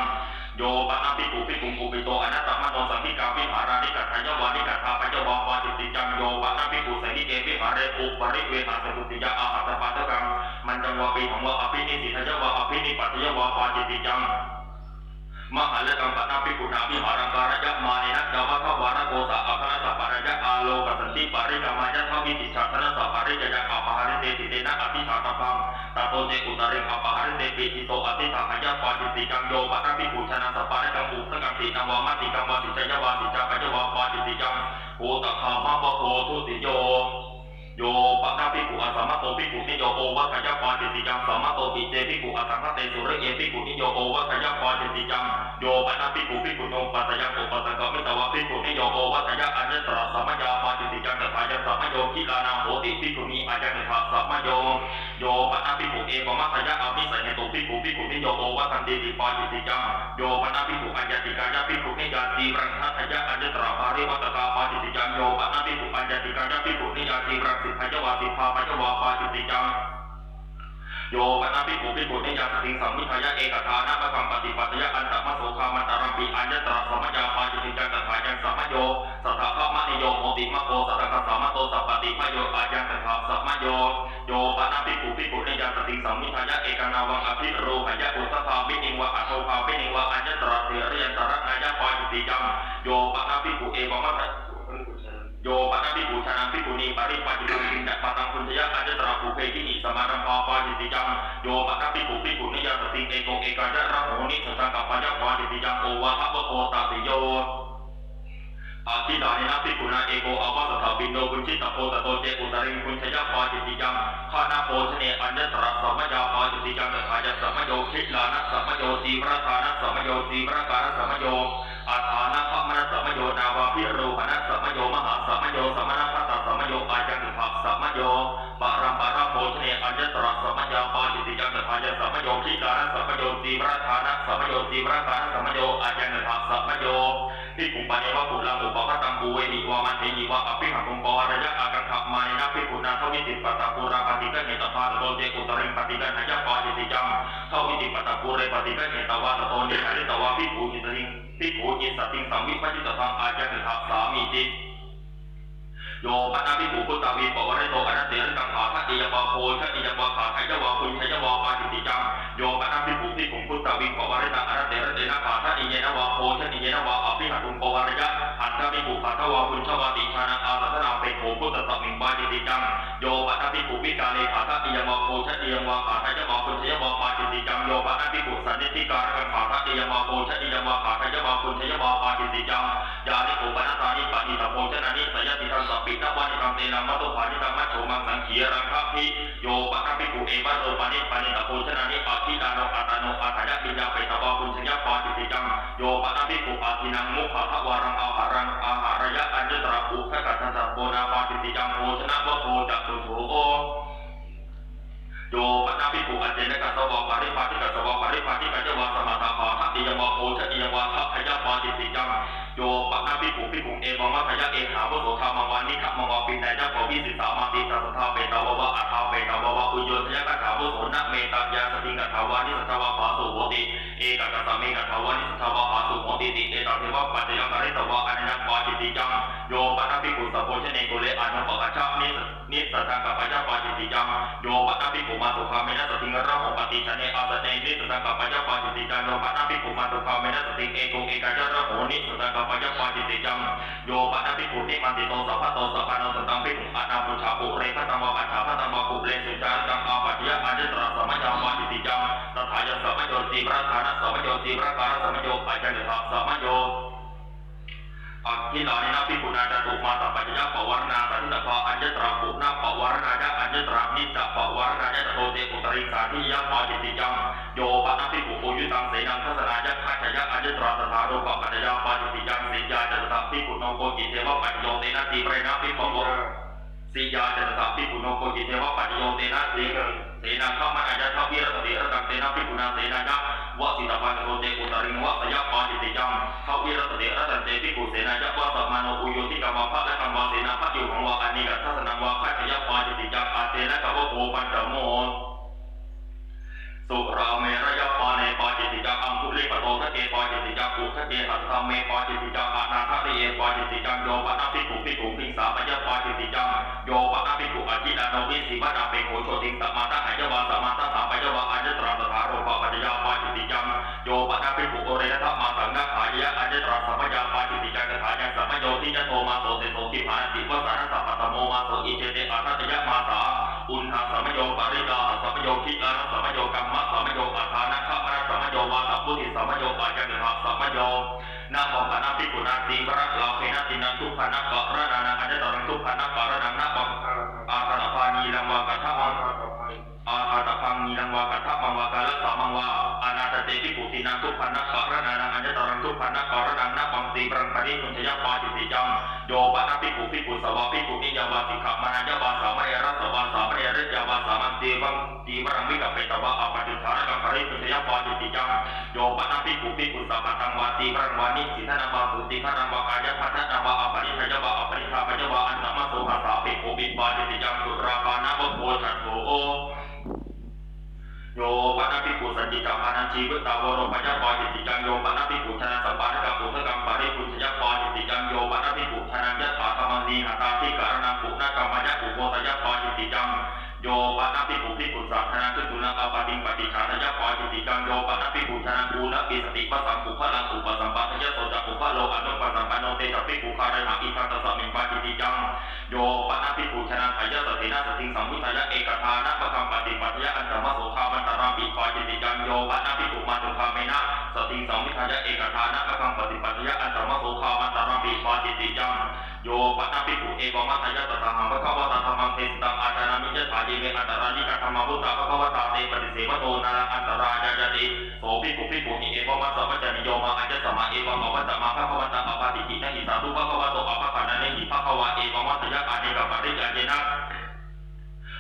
[SPEAKER 1] โยปะนาภิกขุภิกขุภูปิโตอนัตตมโนสังฆิกาวิหารานิกัตถยวานิกัตถาปัจจวะปาจิติจังโยปะนาภิกขุสังฆิเกวิหาเรอุปริเวหาสตุติยะอาหัตถปาทกังมันจังวะปีถังวะอภินิสิทธยวะอภินิปัตถยวะปาจิติจังมหาลกัมปะนาภิกขุนาภิหารังการยะมาเนนะดาวะทวารโกสะอัครสัพพะระยะอาโลกสันติปาริกามายะทวิติฉัตนะสัพพะริยะอัปปะหาริเตติเตนะอภิชาตพังตโตเจอุตริงอัปปะหาริเตปิติโตอติถะยะปาจิติจังโยปะนาภิกขุชนะสัพพะระกังอุสกังตินังวะมัตติกังวะสิจยวะสิจปัจจวะปาจิติจังโหตคามะปะโพทุติโยโยปะนาภิกขุอสัมมโตภิกขุนิโยโอวัฏยะปาจิติจังสัมมโตปิเจภิกขุอสังฆเตสุระเยภิกขุนิโยโอวัฏยะปาจิติจังโยปะนาภิกขุภิกขุโนปัสสยะโอปัสสะกะมิตวะภิกขุนิโยโอวัฏยะอัญญตระสัมมยาปาจิติจังตถายะสัมมโยคิลานาโหติภิกขุนีอายังตถาสัมมโยโยปะนาภิกขุเอปมัตถยะอภิสัยเหตุภิกขุภิกขุนิโยโอวัฏันติติปาจิติจังโยปะนาภิกขุอัญญติกายะภิกขุนิยาติรังทัตยะอัญญตระภาริวัตกาปาจิติจังโยปะนาภิกขุอัญญติกายะภิกขุนิยาติรังสิทธยวะสิภาปัจจวะปาจิติจังโยปะนาภิกขุภิกขุนิยาสติสัมมิทายะเอกทานะปะคัมปฏิปัตยะอันตมโสคามันตรัมปิอัญญตระสัมมยาปาจิติจังตถายังสัมมโยสัทธะภะมะนิโยโมติมะโพสัทธะสัมมโตสัพปติภโยอายังตถาสัมมโยโยปะนาภิกขุภิกขุนิยาสติสัมมิทายะเอกนาวังอภิโรหยะอุตตาภินิวะอโทภาภินิวะอัญญตระเถระยันตระนายะปาจิติจังโยปะนาภิกขุเอวมัตโยปะนาภิกขุชานังภิกขุนีปริปัจจิตังจินตปะตังพุญญะอัญญตระภูเพทินิสมารัมภาปาจิติจังโยปะนาภิกขุภิกขุนิยาสติเอโกเอกายะระโหนิสังกัปปะยะปาจิติจังโอวะทะวะโคตติโยอาทิดานินะภิกขุนาเอโกอาวาสถาปินโนบุญชิตโพตโตเจอุตริงพุญชยะปาจิติจังฆานาโพชเนอัญญตระสัมมยาปาจิติจังตถายะสัมมโยคิลานะสัมมโยสีวรทานะสัมมโยสีวรการสัมมโยอาทานะภะมนะสัมมโยนาวาภิโรหณะสัมมโยมหาสัมมโยสัมมนะพัตตสัมมโยอายังตถาสัมมโยปะรัมปะระโพชเนอัญญตระสัมมยาปาจิติจังตถายะสัมมโยคิลานะสัมมโยสีวรทานะสัมมโยสีวรการสัมมโยอายังตถาสัมมโยภิกขุปะเนวะปุลังอุปคะตังปูเวหิวามันเทหิวะอภิหังคุมปวารยะอากังขะมานินะภิกขุนาทวิติปัตตปุราปฏิกะเหตภาโตเจอุตริงปฏิกะหยะปาจิติจังทวิติปัตตปุเรปฏิกะเหตวะตโตนิหริตวะภิกขุอิตริงภิกขุอิสติงสัมวิปัจจิตตังอายังตถาสามิติโยปะนาภิกขุพุทธาวีปวารโตอนัตเตระกังขาทัตติยะวะโพชติยะวะขาทัยะวะปุญชยะวะปาจิติจังโยปะนาภิกขุภิกขุพุทธาวีปวารตังอนัตเตระเตนะขา นวะอภิหัตุงปวารยะหันทวิปุขัตวาคุณชวาติชานังอาสัตนาเปโขพุทธสัมมิงวาจิติจังโยปะทัพพิปุวิกาเลขาทัติยังวะโคชติยังวะขาทายะวะคุณชยวะปาจิติจังโยปะทัพพิปุสันนิธิการกังขาทัติยังวะโคชติยังวะขาทายะวะคุณชยวะปาจิติจังยานิโกปนัสสานิปะนิตโพชนานิสยติทังสัพพินวานิตังเตนะมัตโตภานิตังมัจโฉมังสังขีรังคัพพิโยปะทัพพิปุเอวะโรปานิปะนิตโพชนานิอาทิตานุอัตโนอัตถยะปิญญาเปตวะคุณชยปาจิติจังโยปะทัพพิปุอาทินังมุขะทวารังอาหารังอาหารยะอัญญตระอุขกัตถะโพนาปาจิติจังโภชนะวะโภจักสุโภโยปะทัพพิปุอเจนะกัสสวะปริภาทิกัสสวะปริภาทิกัจจวะสมัตตาภาทัติยังวะโภชติยังวะทัพพยะปาจิติจังโยปะทัพพิปุเอวังมัทยะเอหาวโสคามังวานิขมังวาปินายะปวิสิสามาติตัสสะเปตาวะอัฏฐาเปตาวะอุโยทยะกัฏฐาวโสนะเมตายาสติกัฏฐาวานิสัทธวะภาสุโหติเอกกัสสะเมกัฏฐาวานิสัทธวะภาสุโหติติเอตัเทวะปัจจยังกริตวะอนันยังปาจิติจังโยปะทัพพิปุสัพโพชเนโกเลอานุปกัจฉานิสัทธังกัปปะยะปาจิติจังโยปะทัพพิปุมาตุคาเมนะสติงระโหปฏิชเนอาสเนนิสัทธังกัปปะยะปาจิติจังโยปะทัพพิปุมาตุคาเมนะสติเอโกเอกะจะระโหนิสัทธังกัปปะยะปาจิติจังโยปะทัพพิปุติมันติโตสัพพะโตสัพพะโนสัตตังพิปุอานาปุชาปุเรขตังวะอัฏฐาพัตังวะปุเรสุจารังอาปัจจยะอัญญตระสัมมยาวาจิติจังตถายะสัมมโยติพระฐานะสัมมโยติพระการสัมมโยปัจจัยถาสัมมโยอัคคีลานินาภิปุนาจตุมาสัพพัญญะปวารณาสันตภาอัญญตระปุนาปวารณายะอัญญตระนิจปวารณายะโตเตอุตริสาธิยะปาจิติจังโยปะทัพพิปุโอยุตังเสนังทัสนายะขัจฉยะอัญญตระตถาโรปปัจจยาปาจิติจังสิยาจัตตะภิปุโนโกจิเทวะปัจโยเตนะติเปรนะภิปโวสิยาจัตตะภิปุโนโกจิเทวะปัจโยเตนะติเสนังขมันายะทัพพิรตติรตังเตนะภิปุนาเสนายะวะสิตาปันโตเตอุตริงวะสยะปาจิติจังทัพพิรตติรตังเตภิปุเสนายะวะสัมมาโนอุโยติกามะภะและกัมวะเสนาภะอยู่ของวะอนิกัตถสนังวะขัจฉยะปาจิติจังอาเตนะกะวะโภปัญจโมสุราเมรยปาเนปาจิติจังอังคุลิปโตทะเกปาจิติจังอุทะเกหัตถะเมปาจิติจังอานาทะเรปาจิติจังโยปะทัพพิปุภิงสาปยะปาจิติจังโยปะทัพพิปุอจิตาโนวิสีวนาเปโขโชติงสัมมาทะหายะวาสัมมาทะถาปยะวะอัญญตระตถาโรปปัจจยาปาจิติจังโยปะทัพพิปุโอเรนะทัพมาสังฆะขายะอัญญตระสัมมยาปาจิติจังกถายังสัมมโยทิยะโทมาโสเสโสกิภาติวสารสัพพะตโมมาโสอิเจเตอาทัตยะมาสาอุณหสัมมโยปริตาสัมมโยคิอาสัมมโยกัมมะสัมมโยอัฏฐานะขะมะสัมมโยวาตพุทธิสัมมโยปัจจังหะสัมมโยนะโมปะนะภิกขุนาติพระลาเพนะตินังทุกขนะกะระนานังอัญญตรังทุกขนะกะระนังนะบังอาคาตภานีลังวากะทะมังอาคาตพังนีลังวากะทะมังวากะละสามังวาอนาตเตภิกขุตินังทุกขนะกะระนานังอัญญตรังทุกขนะกะระนังนะบังสีปรังปริปุญญะปาจิติจังโยปะนะภิกขุสวะภิกขุนิยาวาสิกขมานายาวาสามะเยรัสสวาสามะเยริยาวาสามังเตวังตีวรังวิกัปเปตวะอปัจจุฐานกังปริปุญญะปาจิติจังโยปะนะภิกขุสัพพะตังวาตีวรังวานิสิทธนาวาสุติฆนังวากายะพัฒนาวาอปริทยาวาอปริทาปยวาอันตมะโสภาสาภิกขุปิปาจิติจังสุราปานะวะโพชัตโธโยปะนะภิกขุสัจจิกัมมานันชีวิตาวโรปยะปาจิติจังโยปะนะภิกขุชนะสัมปานะกัมปุถกัมปริปุญญะปาจิติจังโยปะนะภิกขุชนะยะถาธรรมนีหตาทิการณังปุณกรรมยะอุโภตยะปาจิติจังโยปะนะภิกขุสัทธนาทุตุนะอปติงปฏิฆาตยะปาจิติจังโยปะนะภิกขุชนะกูนะกิสติปะสังกุภะลังอุปสัมปะทยะโสจักขุภะโลอนุปสัมปะโนเตตะภิกขุคารณะอิทัตตะสัมมิปาจิติจังโยปะนะภิกขุชนะทยะสตินะสติงสัมมุทยะเอกทานะปะคัมปฏิปัตยะอันตมะโสคามันตรังปิปาจิติจังโยปะนะภิกขุมาตุคาเมนะสติงสัมมุทยะเอกทานะปะคัมปฏิปัตยะอันตมะโสคามันตรังปิปาจิติจังโยปะนะภิกขุเอวังมัทยะตถาหังภะคะวะตาธัมมังเทสตังอาจานามิยะถาเยเมอันตรานิกะธัมมังพุทธะภะคะวะตาเตปฏิเสวโตนารังอันตรายายติโสภิกขุหิเอวังมัสสะวัจจนิโยมาอัญญสมะเอวังอวัตตมะภะคะวะตาอปาติกินะหิสาธุภะคะวะโตอภะคะนะเนหิภะคะวะเอวังมัทยะอาเนกะปริยาเยนะ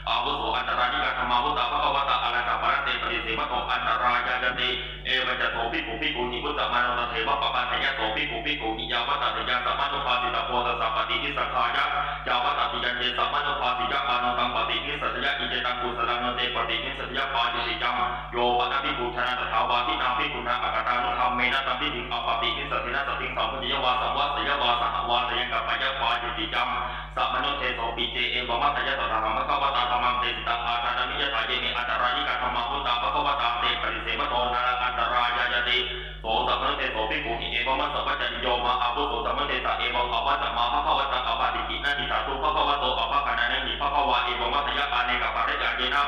[SPEAKER 1] อาวุโสอันตรานิกะธัมมังพุทธะภะคะวะตาอะระกะปะระเตปฏิเสวโตอันตรายายติเอวัจจโสภิกขุหิพุทธมโนตเทวะปะปันทยะโสภิกขุหิยาวัตติยัสสะมโนภาสิตะโพตสัพปติทิสังขายะยาวัตติยันเยสัมมโนภาสิยะอานุตังปฏิทิสัจยะอิเจตังกุสลังโนเตปฏิทิสัจยะปาจิติจังโยปะนะภิกขุชนะตถาวาทินาภิกขุนาอากตานุธัมเมนะตัมปิติอปฏิทิสัจนะสติงสัมพุญญวาสัมวาสยวาสหวาสยังกัปปะยะปาจิติจังสัมมโนเทโสปิเจเอวะมัตตยะตถาหังภะคะวะตาธัมมังเตสิตังอาทานามิยะถาเยเมอันตรายิกะธัมมังพุทธะภะคะวะตาเตปฏิเสวโตนารังอันตรายายติโสสัมมโนเทโส ภิกขุหิเอวมัสสะวัจจโยมาอาวุโสสัมมเทสะเอวังอวัจจมาภะคะวะตังอปาติกินาทิสาธุภะคะวะโตอภะคะนานิภะคะวะเอวังมัตยะปาเนกะปะริยาเยนะ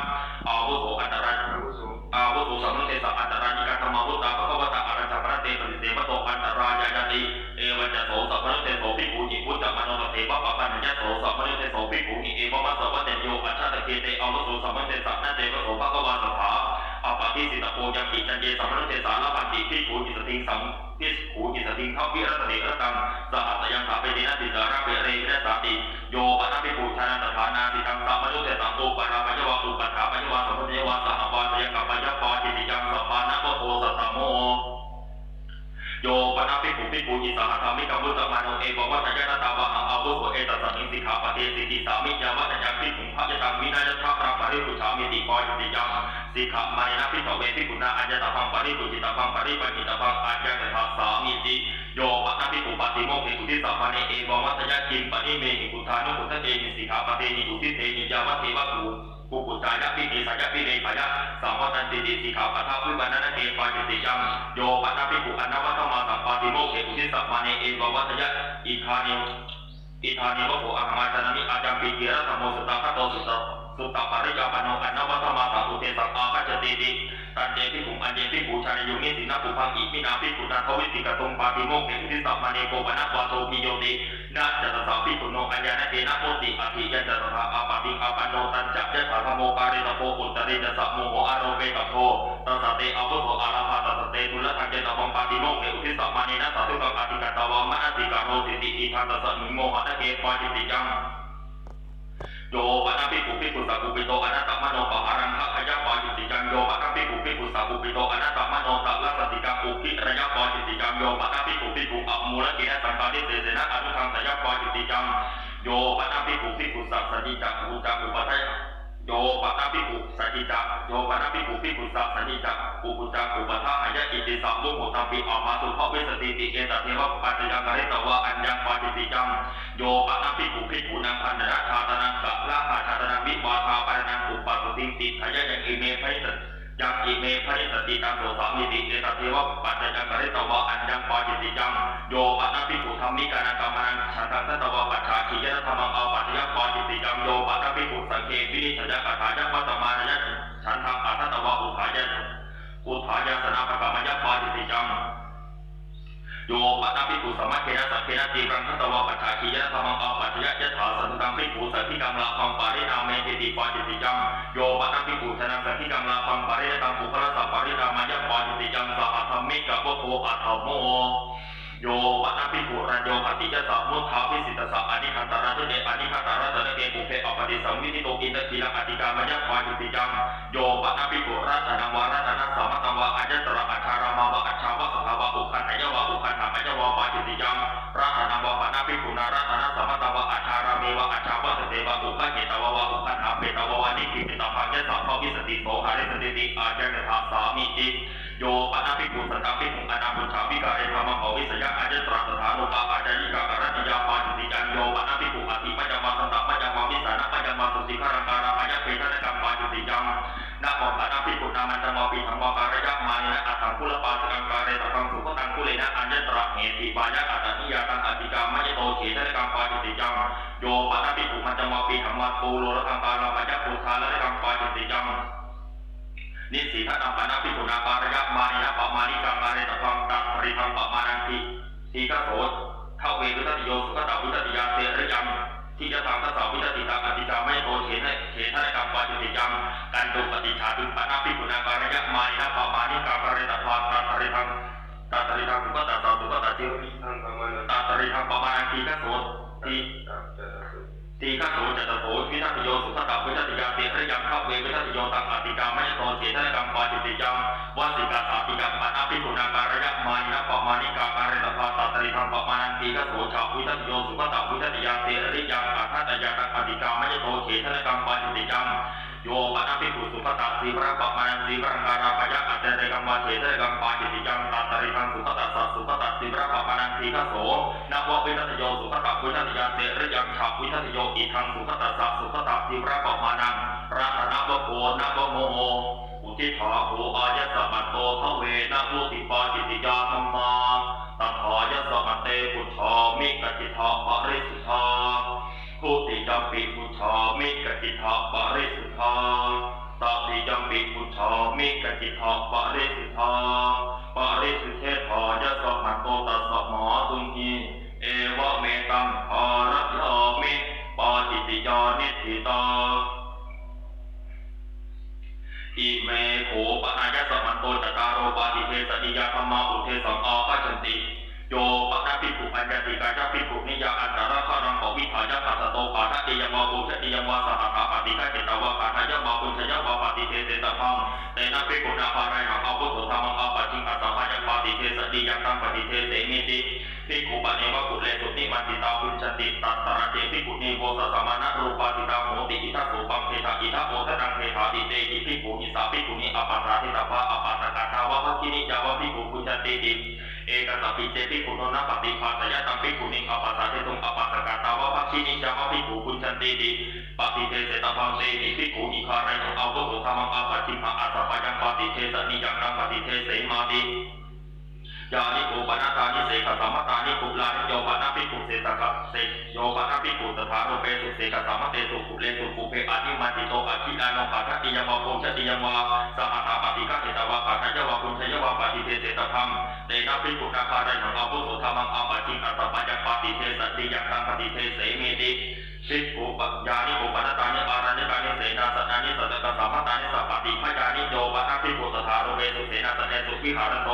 [SPEAKER 1] อาวุโสอันตรายอาวุโสสัมมเทสะอันตรายิกาธรรมวุตตาภะคะวะตาอรัญจปะเตปฏิเสวะโตอันตรายายติเอวัจจโสสัมมเทโสภิกขุหิพุทธมโนตเถวะปะปัญญโสสัมมเทโสภิกขุหิเอวมัสสะวัจจโยอัจฉตะเกเตอาวุโสสัมมเทสะนะเตวะโสภะคะวะสัทธาอปาทิสิตโพยังกิจันเยสัมมเทสาลปันติภิกขุหิสติงสัมภิกขุหิสติงทัพวิรัตติระตังสหัสยังขาเปตินะติสาระเปเรวินัสสติโยปะนะภิกขุชานะตถานาติตังสัมมเทสังโกปะราปัญญวะอุปัฏฐาปัญญวะสัมปติยวะสหปาสยังกัปปะยะปาจิติยังสัพพานะโพสัตตโมโยปะนะภิกขุภิกขุอิสหธรรมิกัมมุตตะมโนเอวะวัตยะตาวะหังอาวุโสเอตัสสมิงสิกขาปะเทสิติสามิยาวัตยังภิกขุภะยตังวินัยทัพพระปริปุชามิติปอยติยังสิกขามานินะภิกขเวภิกขุนาอัญญตพังปริปุจิตพังปริปัญญิตพังอัญญตถาสามิติโยปะนะภิกขุปฏิโมกขิตุทิสัพพะเนเอวะวัตยะกิมปะนิเมหิกุธานุกุทะเจหิสิกขาปะเทหิตุทิเทหิยาวัตเทวะกุปุจจายะปิติสัจจะปิเนภยะสัมวัตันติติสิกขาปะทะวิปันนนะเกปาจิติยังโยปะนะภิกขุอนัวัตมาสัพพะติโมกขิตุทิสัพพะเนเอวะวัตยะอิทานิวะโภอะหังอาจานามิอาจามปิเกระธรรมโมสุตตะคโตสุตตะปริยาปโนอนัวัตมาสัพพุเทสัพอาคัจจติติตันเจภิกขุอันเจภิกขุชานิยุงิสินะปุพังอิมินาภิกขุนันทวิติกตุงปาติโมกขิตุทิสัพพะเนโกปะนะวะโตปิโยตินะจัตตาภิกขุโนอัญญานะเทนะโมติอธิยันจัตตาอาปะติอาปะโนตัญจะยะถาธโมกาเรตโพอุตตริจะสัมโมโหอารโปตโพตัสสะเตอาวุโสอาราภาตัสสะเตทุลทังเจตวังปาติโมกขิตุทิสัพพะเนนะสัตถุกังอธิกัตตวามะนะติกาโรสิติอิทันตัสสะนุโมหะนะเกปาจิติยังโยปะนะภิกขุภิกขุสัพพุปิโตอนัตตมโนปะหารังคะขยะปาจิติยังโยปะนะภิกขุภิกขุสัพพุปิโตอนัตตมโนตัลลัสสติกังอุคิระยะปาจิติยังโยปะนะภิกขุภิกขุอะมูลเกนะสังฆาทิเสสนะอนุทังสยะปาจิติยังโยปะนะภิกขุภิกขุสัพสติจักขุจักอุปทัยโยปะนะภิกขุสัจจิจักโยปะนะภิกขุภิกขุสัพสติจักอุปจักอุปทาหายะอิติสัมมุโหตัมปิอามาสุภเวสติติเอตเทวะปัจจยังกริตวะอัญญังปาจิติยังโยปะนะภิกขุภิกขุนังพันธะชาตนังกะละหะชาตนังวิวาทาปะนังอุปสติติหายะยังอิเมภัยสัยังอิเมภัยสติตังโสสามิติเอตเทวะปัจจยังกริตวะอัญญังปาจิติยังโยปะนะภิกขุธัมมิกานังกัมมังฉันทัสสะวะปัจฉาขิยะธรรมังอาปัจจยปาจิติยังโยปะนะภิกขุสังเกวินิจฉัยกถายะวัตมานยะฉันทังอัตตวะอุทายะสนาภะกามยะปาจิติยังโยปะนะภิกขุสัมมัคเขนะสัพเพนะตีรังคัตตวะปัจฉาขิยะธรรมังอาปัจจยะถาสันตุกังภิกขุสัทธิกังลาภังปารินาเมติปาจิติยังโยปะนะภิกขุชนะสัทธิกังลาภังปาริตังปุคละสัพปารินามยะปาจิติยังสหธรรมิกะวะโภอัตถโมโยปะนะภิกขุรัญโยปฏิยะสัมมุทธาภิสิตสะอนิคันตาระเตอนิคันตาระเตเกปุเพอปฏิสังวิธิโตอินทคีละอติกามยะปาจิติยังโยปะนะภิกขุรัตนังวารัตนะสามัตตังวะอัญญตระอัชฌารามาวะอัชฌาวะสภาวะอุคันหยวะอุคันหามยวะปาจิติยังรัตนังวะปะนะภิกขุนารัตนะสามัตตังวะอัชฌารามีวะอัชฌาวะสเตวะอุคันเหตวะวะอุคันหาเปตวะวะนิกิปิตภังยะสัพพวิสติโสหะริสติติอาจังถาสามิติโยปะนะภิกขุสัตตภิกขุอนาปุชฌาวิกาเรธรรมังภวิสยะอัญญตระสถานุปาอาจายิกากรณิยาปาจิติยังโยปะนะภิกขุอธิปัจจมาสันตปัจจมาวิสานะปัจจมาสุติฆารังการามายะเปทะกัมปาจิติยังนะโมปะนะภิกขุนามันตมปิธัมมการยะมานินะอัตถังคุลปาสกังการเรตถังสุขตังคุเลนะอัญญตระเหติปายะอัตติยาตังอติกามะยโตเขทะกัมปาจิติยังโยปะนะภิกขุมันตมปิธัมมัปูโลระกังการามายะปุถาละกัมปาจิติยังนิสีทะนังปะนะภิกขุนาการยะมานินะปะมานิกังการเรตถังตัปริธังปะมานังติทีฆโสเข้าเววิตติโยสุขตาวิตติยาเตระยังที่จะทำทัศวิตติตังอติกาไม่โตเขทะกัมปาจิติยังกันตุปฏิชาตุปะนะภิกขุนาการยะมานินะปะมานิกังการเรตถังตัปริธังสุขตาสุขตาจิตัปริธังปะมานังทีฆโสทีฆโสจัตโสวิทัตโยสุขตาวิทัตติยาเตระยังเข้าเววิทัตโยตังอติกาไม่โตเขทะกัมปาจิติยังวสิกาสาติกัมปะนะภิกขุนาการยะมานินะปะมานิกังการเรตถังตัปริธังปะมานังทีฆโสชาวิทัตโยสุขตาวิทัตติยาเตระยังอัฏฐตยาตังอติกาไม่โตเขทะกัมปาจิติยังโยปะนะภิกขุสุขตาสีวรปะมานังสีวรังการาปยะอัตเตกัมปาเขทะกัมปาจิติยังตัปริธังสุขตาสัสสุขตาสีวรปะมานังทีฆโสนะวะวิทัตโยสุขตาวิทัตติยาเตระยังชาวิทัตโยอิทังสุขตาสัสสุขตาสีวรปะมานังรัตนะวะโกนะวะโมโหอุทิถาโหอายะสัมปัตโตทเวนะมุติปาจิติยาธัมมา พุทธามิกติถาปริสุทธาทุติยัมปิพุทธามิกติถาปริสุทธาตติยัมปิพุทธามิกติถาปริสุทธาปริสุทเทธายะสัมมันโตตัสสะมหาตุงหีเอวะเมตังภารยามิปาจิติยานิธิตาอิเมโขปนายะสัมมันโตจตารโรปาติเทสติยาธรรมาอุเทสังอาคัจฉันติโยปนาภิกขุปัญญติกายะภิกขุนิยาอันตระฆารังปวิภายะปัสสโตปาทะติยังวาปุชติยังวาสหะปฏิฆะเจตวะปาทะยะวาปุชยะวาปฏิเทเตตะพังเตนะภิกขุนาภารายหังอาวุโสธรรมังอาปัจจิงอัสสะพะยังปฏิเทสติยังตังปฏิเทเสมิติภิกขุปะเนวะกุเลสุติมันติตาปุญชติตัตตระเจภิกขุนีโวสัสสะมานะรูปาติตาโหติอิทัสสุปังเทถะอิทัปโพทะนังเทถาติเตอิภิกขุหิสาภิกขุนีอปัสสาทิตาภะอปัสสกทาวะภคินิจาวะภิกขุปุญชติติเอกสัพพิเจภิกขุโนนะปฏิภาสยะตังภิกขุนิอปัสสาเทตุงอปัสสกทาวะภคินิจาวะภิกขุปุญชติติปฏิเทเสตพังเตหิภิกขุอิคารายของอาวุโสธรรมังอาปัจจิงอัสสะพะยังปฏิเทสนิยังตังปฏิเทเสมาติยานิโกปนาตานิเสกสัมมตานิกุลานิโยปนาภิกขุเสตกะเสกโยปนาภิกขุตถาโรเปสุเสกสัมมเตสุกุเลสุปุเพอานิมาติโตอคิลานุปาทติยังวะโพชติยังวะสหะปฏิฆะเจตวะปาทะยวะปุญชยวะปฏิเทเสตธรรมเตนะภิกขุนาคารายของอาวุโสธรรมังอาปัจจิงอัสสะพะยังปฏิเทสติยังตังปฏิเทเสมิติภิกขุปัญญานิโกปนาตานิอารัญญกานิเสนาสนานิสัตตะสัมมตานิสัพพติพยานิโยปนาภิกขุตถาโรเปสุเสนาสเนสุวิหารโต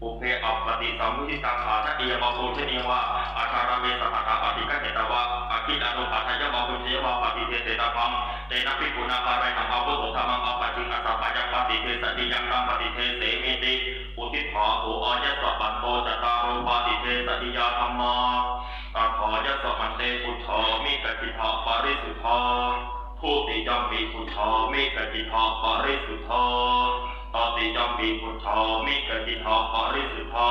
[SPEAKER 1] ปุเพอัปปติสัมมุทิตังอาทะเอียมะโพชเนวะอาชาราเมสหะปฏิฆะเจตวะอคิลานุปาทยวะปุญชยวะปฏิเทเสตพังเตนะภิกขุนาคารายหังอาวุโสธรรมังอาปัจจิงอัสสะพะยังปฏิเทสติยังตังปฏิเทเสมิติอุทิภาโหอายะสัพพันโตจตารโรปฏิเทสติยาธัมมาตัทธายะสัมมันเตพุทธามิกติถาปริสุทธาทุติยัมปิพุทธามิกติถาปริสุทธาตติยัมปิพุทธามิกติถาปริสุทธา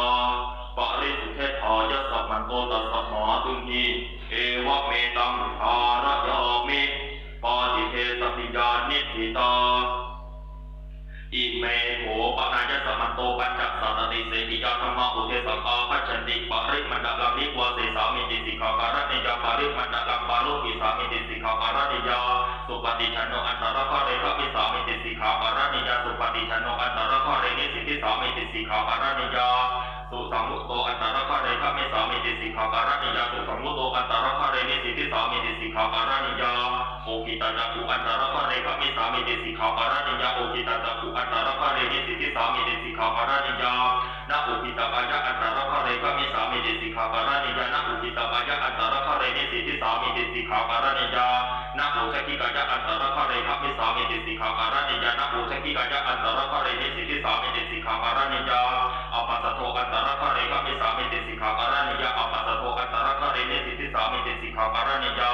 [SPEAKER 1] ปริสุทเทธายะสัมมันโตตัสสะมหาตุงหีเอวะเมตังภารยามิปาจิเทสติยานิธิตาอิเมโหปนายะสัมมันโตปัญจสัตติเสติยาธรรมาอุเทสังอาคัจฉันติปริมันดาลังนิวาเสสามิติสิกขาการณิยาปริมันดาลังปารุกิสามิติสิกขาการณิยาสุปฏิชันโนอันตระคะเรคะมิสามิติสิกขาการณิยาสุปฏิชันโนอันตระคะเรนิสิกิสามิติสิกขาการณิยาสุสัมมุตโตอันตระคะเรคะมิสามิติสิกขาการณิยาสุสัมมุตโตอันตระคะเรนิสิกิสามิติสิกขาการณิยาโอกิตาจักขุอันตระคะเรคะมิสามิติสิกขาการณิยาโอกิตาจักขุอันตระคะเรนิสิกิสามิติสิกขาการณิยานะโอกิตากายะอันตระคะเรคะมิสามิติสิกขาการณิยานะโอกิตากายะอันตระคะเรนิสิกิสามิติสิกขาการณิยานะโอชกิกายะอันตระคะเรคะมิสามิติสิกขาการณิยานะโอชกิกายะอันตระคะเรนิสิกิสามิติสิกขาการณิยาอปัสสโทอันตระคะเรคะมิสามิติสิกขาการณิยาอปัสสโทอันตระคะเรนิสิกิสามิติสิกขาการณิยา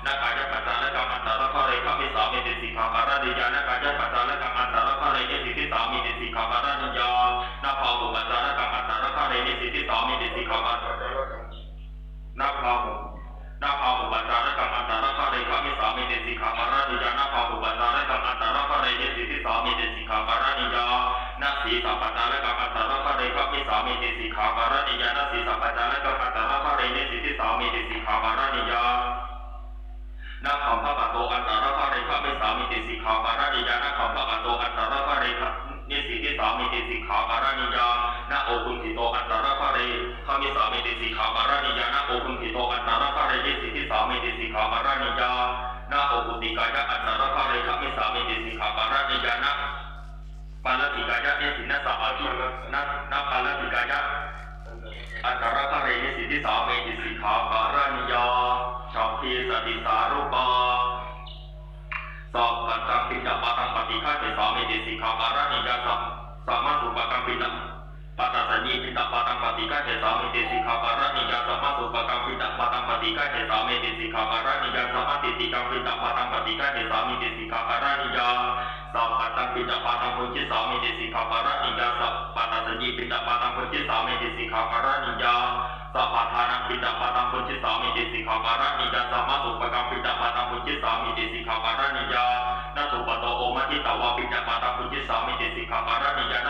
[SPEAKER 1] นะกายะปัจจานะกังอันตระคะเรคะมิสามิติสิกขาการณิยานะกายะปัจจานะกังอันตระคะเรนิสิกิสามิติสิกขาการณิยานะภาหุปัจจานะกังอันตระคะเรนิสิกิสามิติสิกขาการนะภาหุปัจจานะกังอันตระคะเรคะมิสามิติสิกขาการณิยานะภาหุปัจจานะกังอันตระคะเรนิสิกิสามิติสิกขาการณิยานะสีสัพปัจจานะกังอันตระคะเรคะมิสามิติสิกขาการณิยานะสีสัพปัจจานะกังอันตระคะเรนิสิกิสามิติสิกขาการณิยานะขัมภะโตอันตระคะเรคะมิสามิติสิกขาการณิยานะขัมภะโตอันตระคะเรคะนิสิกิสามิติสิกขาการณิยานะโอคุติโตอันตระคะเรคะมิสามิติสิกขาการณิยานะโอคุติโตอันตระคะเรนิสิกิสามิติสิกขาการณิยานะโอคุติกายะอันตระคะเรคะมิสามิติสิกขาการณิยานะปาลติกายะนิสินะสะอาทินะปาลติกายะอันตระคะเรนิสิกิสามิติสิกขาการณิยาชัพพิสติสารุปาสัพพัญจปิฎกปาตังปฏิฆะเทสามิติสิกขาการณิยาสัมมาสุปกัมปิฎกปัตตสัญญีปิฎกปาตังปฏิฆะเทสามิติสิกขาการณิยาสัมมาสุปกัมปิฎกปาตังปฏิฆะเทสามิติสิกขาการณิยาสัมมาติติกัมปิฎกปาตังปฏิฆะเทสามิติสิกขาการณิยาสัพพัญจปิฎกปาตังปุญจิสามิติสิกขาการณิยาสัพปัตตสัญญีปิฎกปาตังปุญจิสามิติสิกขาการณิยาสัพพทานังปิฎกปาตังปุญจิสามิติสิกขาการณิยาสัมมาสุปกัมปิฎกปาตังปุญจิสามิติสิกขาการณิยานาสุปโตโอมทิตาวะปิฎกปาตังปุญจิสามิติสิกขาการณิยาน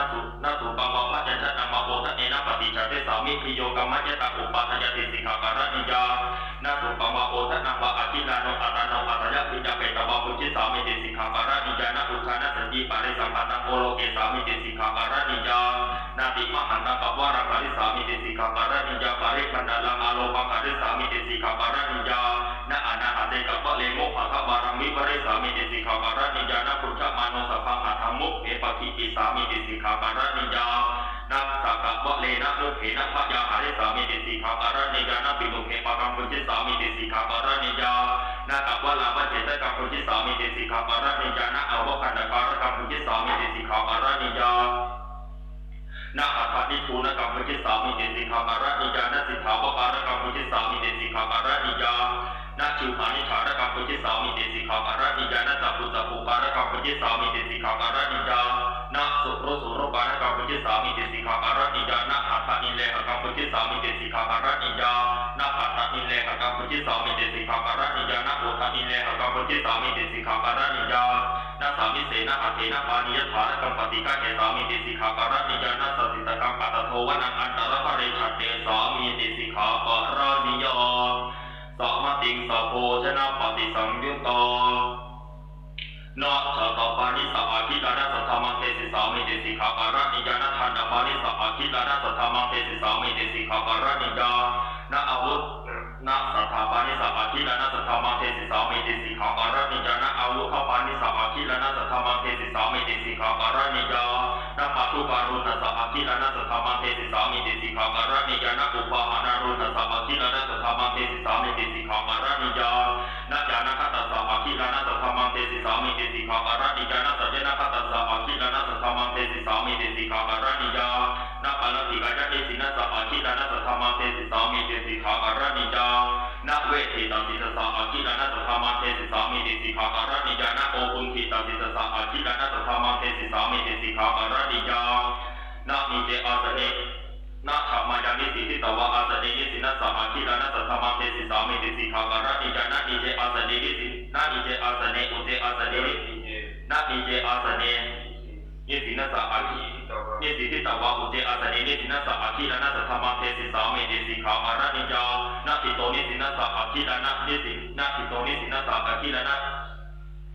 [SPEAKER 1] าสุปังวะปัจจนะนามาโพทะเนนะปฏิจจเตสามิก ทิโยกรรมะยตาอุปาทยติสิกขาการนิยานาสุปังวะโอทนังวะอาคิลานุอัตานุอัตยะปิจเปตวะปุจิสามิติสิกขาการนิยานาอุทานะสัญญีปาริสัมปันตังโอโลเกสามิติสิกขาการนิยานาติมหันตังกวาระคาริสามิติสิกขาการนิยาปาริปันดาลังอาโลปังคาริสามิติสิกขาการนิยานาอนาหะเตกัปปะเลโมภะคะวารังวิปริสามิติสิกขาการนิยานาปุจจมาโนสัพพังอัตถังมุขเอปะคิปิสามิติสิกขาการนิยานักสักกะวะเลนะมุขเขนะพะยาหาริสามิติสิกขาการนิยานาปิโลเขปะกัมปุจิสามิติสิกขาการนิยานากัปวะลาภเจตกัมปุจิสามิติสิกขาการนิยานาอวคันดการกัมปุจิสามิติสิกขาการนิยานาอัฏฐนิทูนกัมปุจิสามิติสิกขาการนิยานาสิทธาวการกัมปุจิสามิติสิกขาการนิยานาชิวหานิชาระกัมปุจิสามิติสิกขาการนิยานาจักขุจักขุการกัมปุจิสามิติสิกขาการนิยานาสุโรสุโรการกัมปุจิสามิติสิกขาการนิยานาอัฏฐนิเลหกัมปุจิสามิติสิกขาการนิยานาอัฏฐนิเลหกัมปุจิสามิติสิกขาการนิยานาอุทานิเลหกัมปุจิสามิติสิกขาการนิยานาสามิเสนะอัฏเถนะปานิยถาระกัมปติกะเกสามิติสิกขาการนิยานาสสิตกัมปัตโทวนังอันตรภะเรชัตเตสามิติสิกขาการนิยาสัมมติงสัพโพชนะปฏิสังยุตโตนาชะตปานิสะอาคิลานะสัทธามังเตสิสามิติสิกขาการนิยานะทันตปานิสะอาคิลานะสัทธามังเตสิสามิติสิกขาการนิยานะอาวุธนะสัทธาปานิสะอาคิลานะสัทธามังเตสิสามิติสิกขาการนิยานะอาวุธปานิสะอาคิลานะสัทธามังเตสิสามิติสิกขาการนิยานะปัตุการุณสัอาคิลานะสัทธามังเตสิสามิติสิกขาการนิยานะอุปาหานารุณสัอาคิลานะสัทธามังเตสิสามิติสิกขาการนิยานะญาณคัตตสะอาคิลานะสัทธามังเตสิสามิติสิกขาการนิยานะสัจจนะคัตตสะอาคิลานะสัทธามังเตสิสามิติสิกขาการนิยานะปะละติกายะเตสินะสะอาคิลานะสัทธามังเตสิสามิติสิกขาการนิยานะเวทิตาสิตสะอาคิลานะสัทธามังเตสิสามิติสิกขาการนิยานะโอปุนทิตาสิตสะอาคิลานะสัทธามังเตสิสามิติสิกขาการนิยานะนิเจอาสเนนาธรรมายานิสิทิตวะอาสเนนิสินะสะอาคิลานะสัทธามังเตสิสามิติสิกขาการนิยานะนิเจอาสเนนิสินะนิเจอาสเนอุเจอาสเนนะนิเจอาสเนนิสินะสะอาคินิสิทิตวะอุเจอาสเนนิสินะสะอาคิลานะสัทธามังเตสิสามิติสิกขาการนิยานะทิโตนิสินะสะอาคิลานะนิสินะทิโตนิสินะสะอาคิลานะ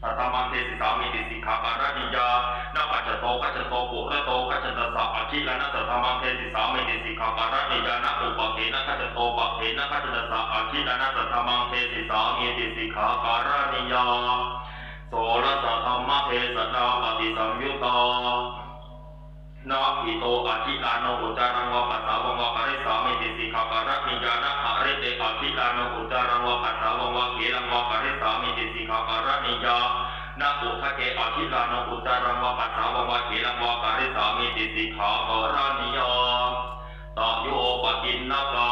[SPEAKER 1] สัทธามังเตสิสามิติสิกขาการนิยานาปัจจโตกัจจโตปุระโตกัจจตสะอาคิลานะสัทธามังเตสิสามิติสิกขาการนิยานาอุปเขนะกัจจโตปะเขนะกัจจตสะอาคิลานะสัทธามังเตสิสามิติสิกขาการนิยาโสรสัทธมะเทสนาปฏิสังยุตโตนาภิโตอาคิลานะอุจารังวะปัสสาวะวะปริสามิติสิกขาการนิยานะหะริเตอาคิลานะอุจารังวะปัสสาวะวะเขลังวะปริสามิติสิกขาการนิยานะอุทะเกอาคิลานะอุจารังวะปัสสาวะวะเขลังวะปริสามิติสิกขาการนิยาตโยปกินนะกา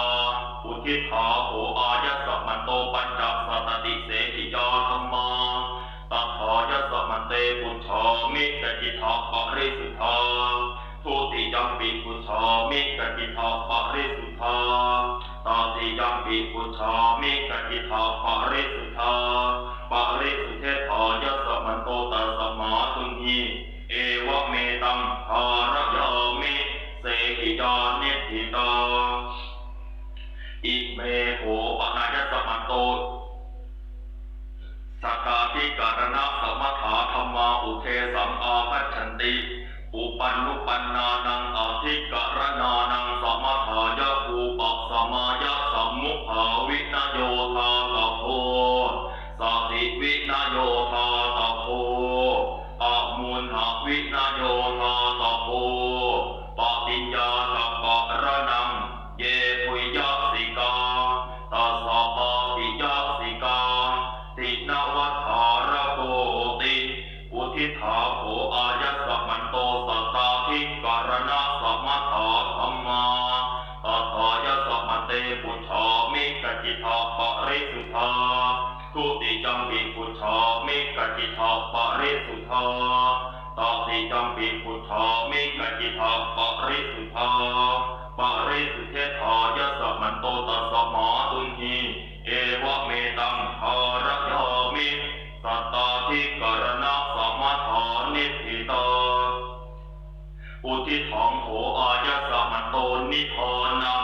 [SPEAKER 1] อุทิฏฐาโหอายัสสะมันโตปัญจสัตติเสหิยาธัมมาตัทธายัสสะมันเตปุชฌามิกจิตถะปริสุทธาทุติยัมปิปุชฌามิกจิตถะปริสุทธาตติยัมปิปุชฌามิกจิตถะปริสุทธาปริสุทเทธายัสสะมันโตตัสสมาตุนหิเอวะเมตังภารยามิเสหิยานิธิตาอิเมโหปนายัสสะมันโตสักกาทิการณะสมถาธรรมาอุเทสังอาภัชชันติอุปันนุปันนานังอธิการณานังสมถายะภูปัสสมายะสัมมุภาวินโยธาตโพสติวินโยธาตโพอะมุนหวินโยธาตโพปฏิญญาตัปปะระนังเยปุยยสิกาตัสสะปะปิยสิกาตินวัฏฐารโกติอุทิฏฐาโหอายัสสะมันโตสัตตาทิการณะสมถะธัมมาตัทธายัสสะมันเตปุชฌามิกจิตถะปริสุทธาทุติยัมปิปุชฌามิกจิตถะปริสุทธาตติยัมปิปุชฌามิกจิตถะปริสุทธาปริสุทเทธายัสสะมันโตตัสสมาตุนหิเอวะเมตังภารยามิสัตตาทิการณะสมถานิธิตาอุทิฏฐังโหอายัสสะมันโตนิทานัง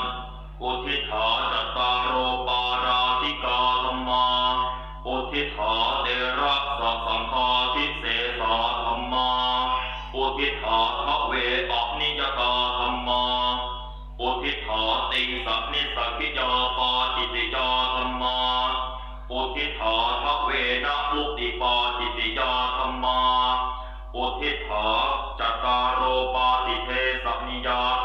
[SPEAKER 1] ติงสันิสักขิยาปาจิติยาธรรมาอุทิฏฐาทเวนะมุตติปาจิติยาธรรมาอุทิฏฐาจัตตารโอปาติเทสนิยาธ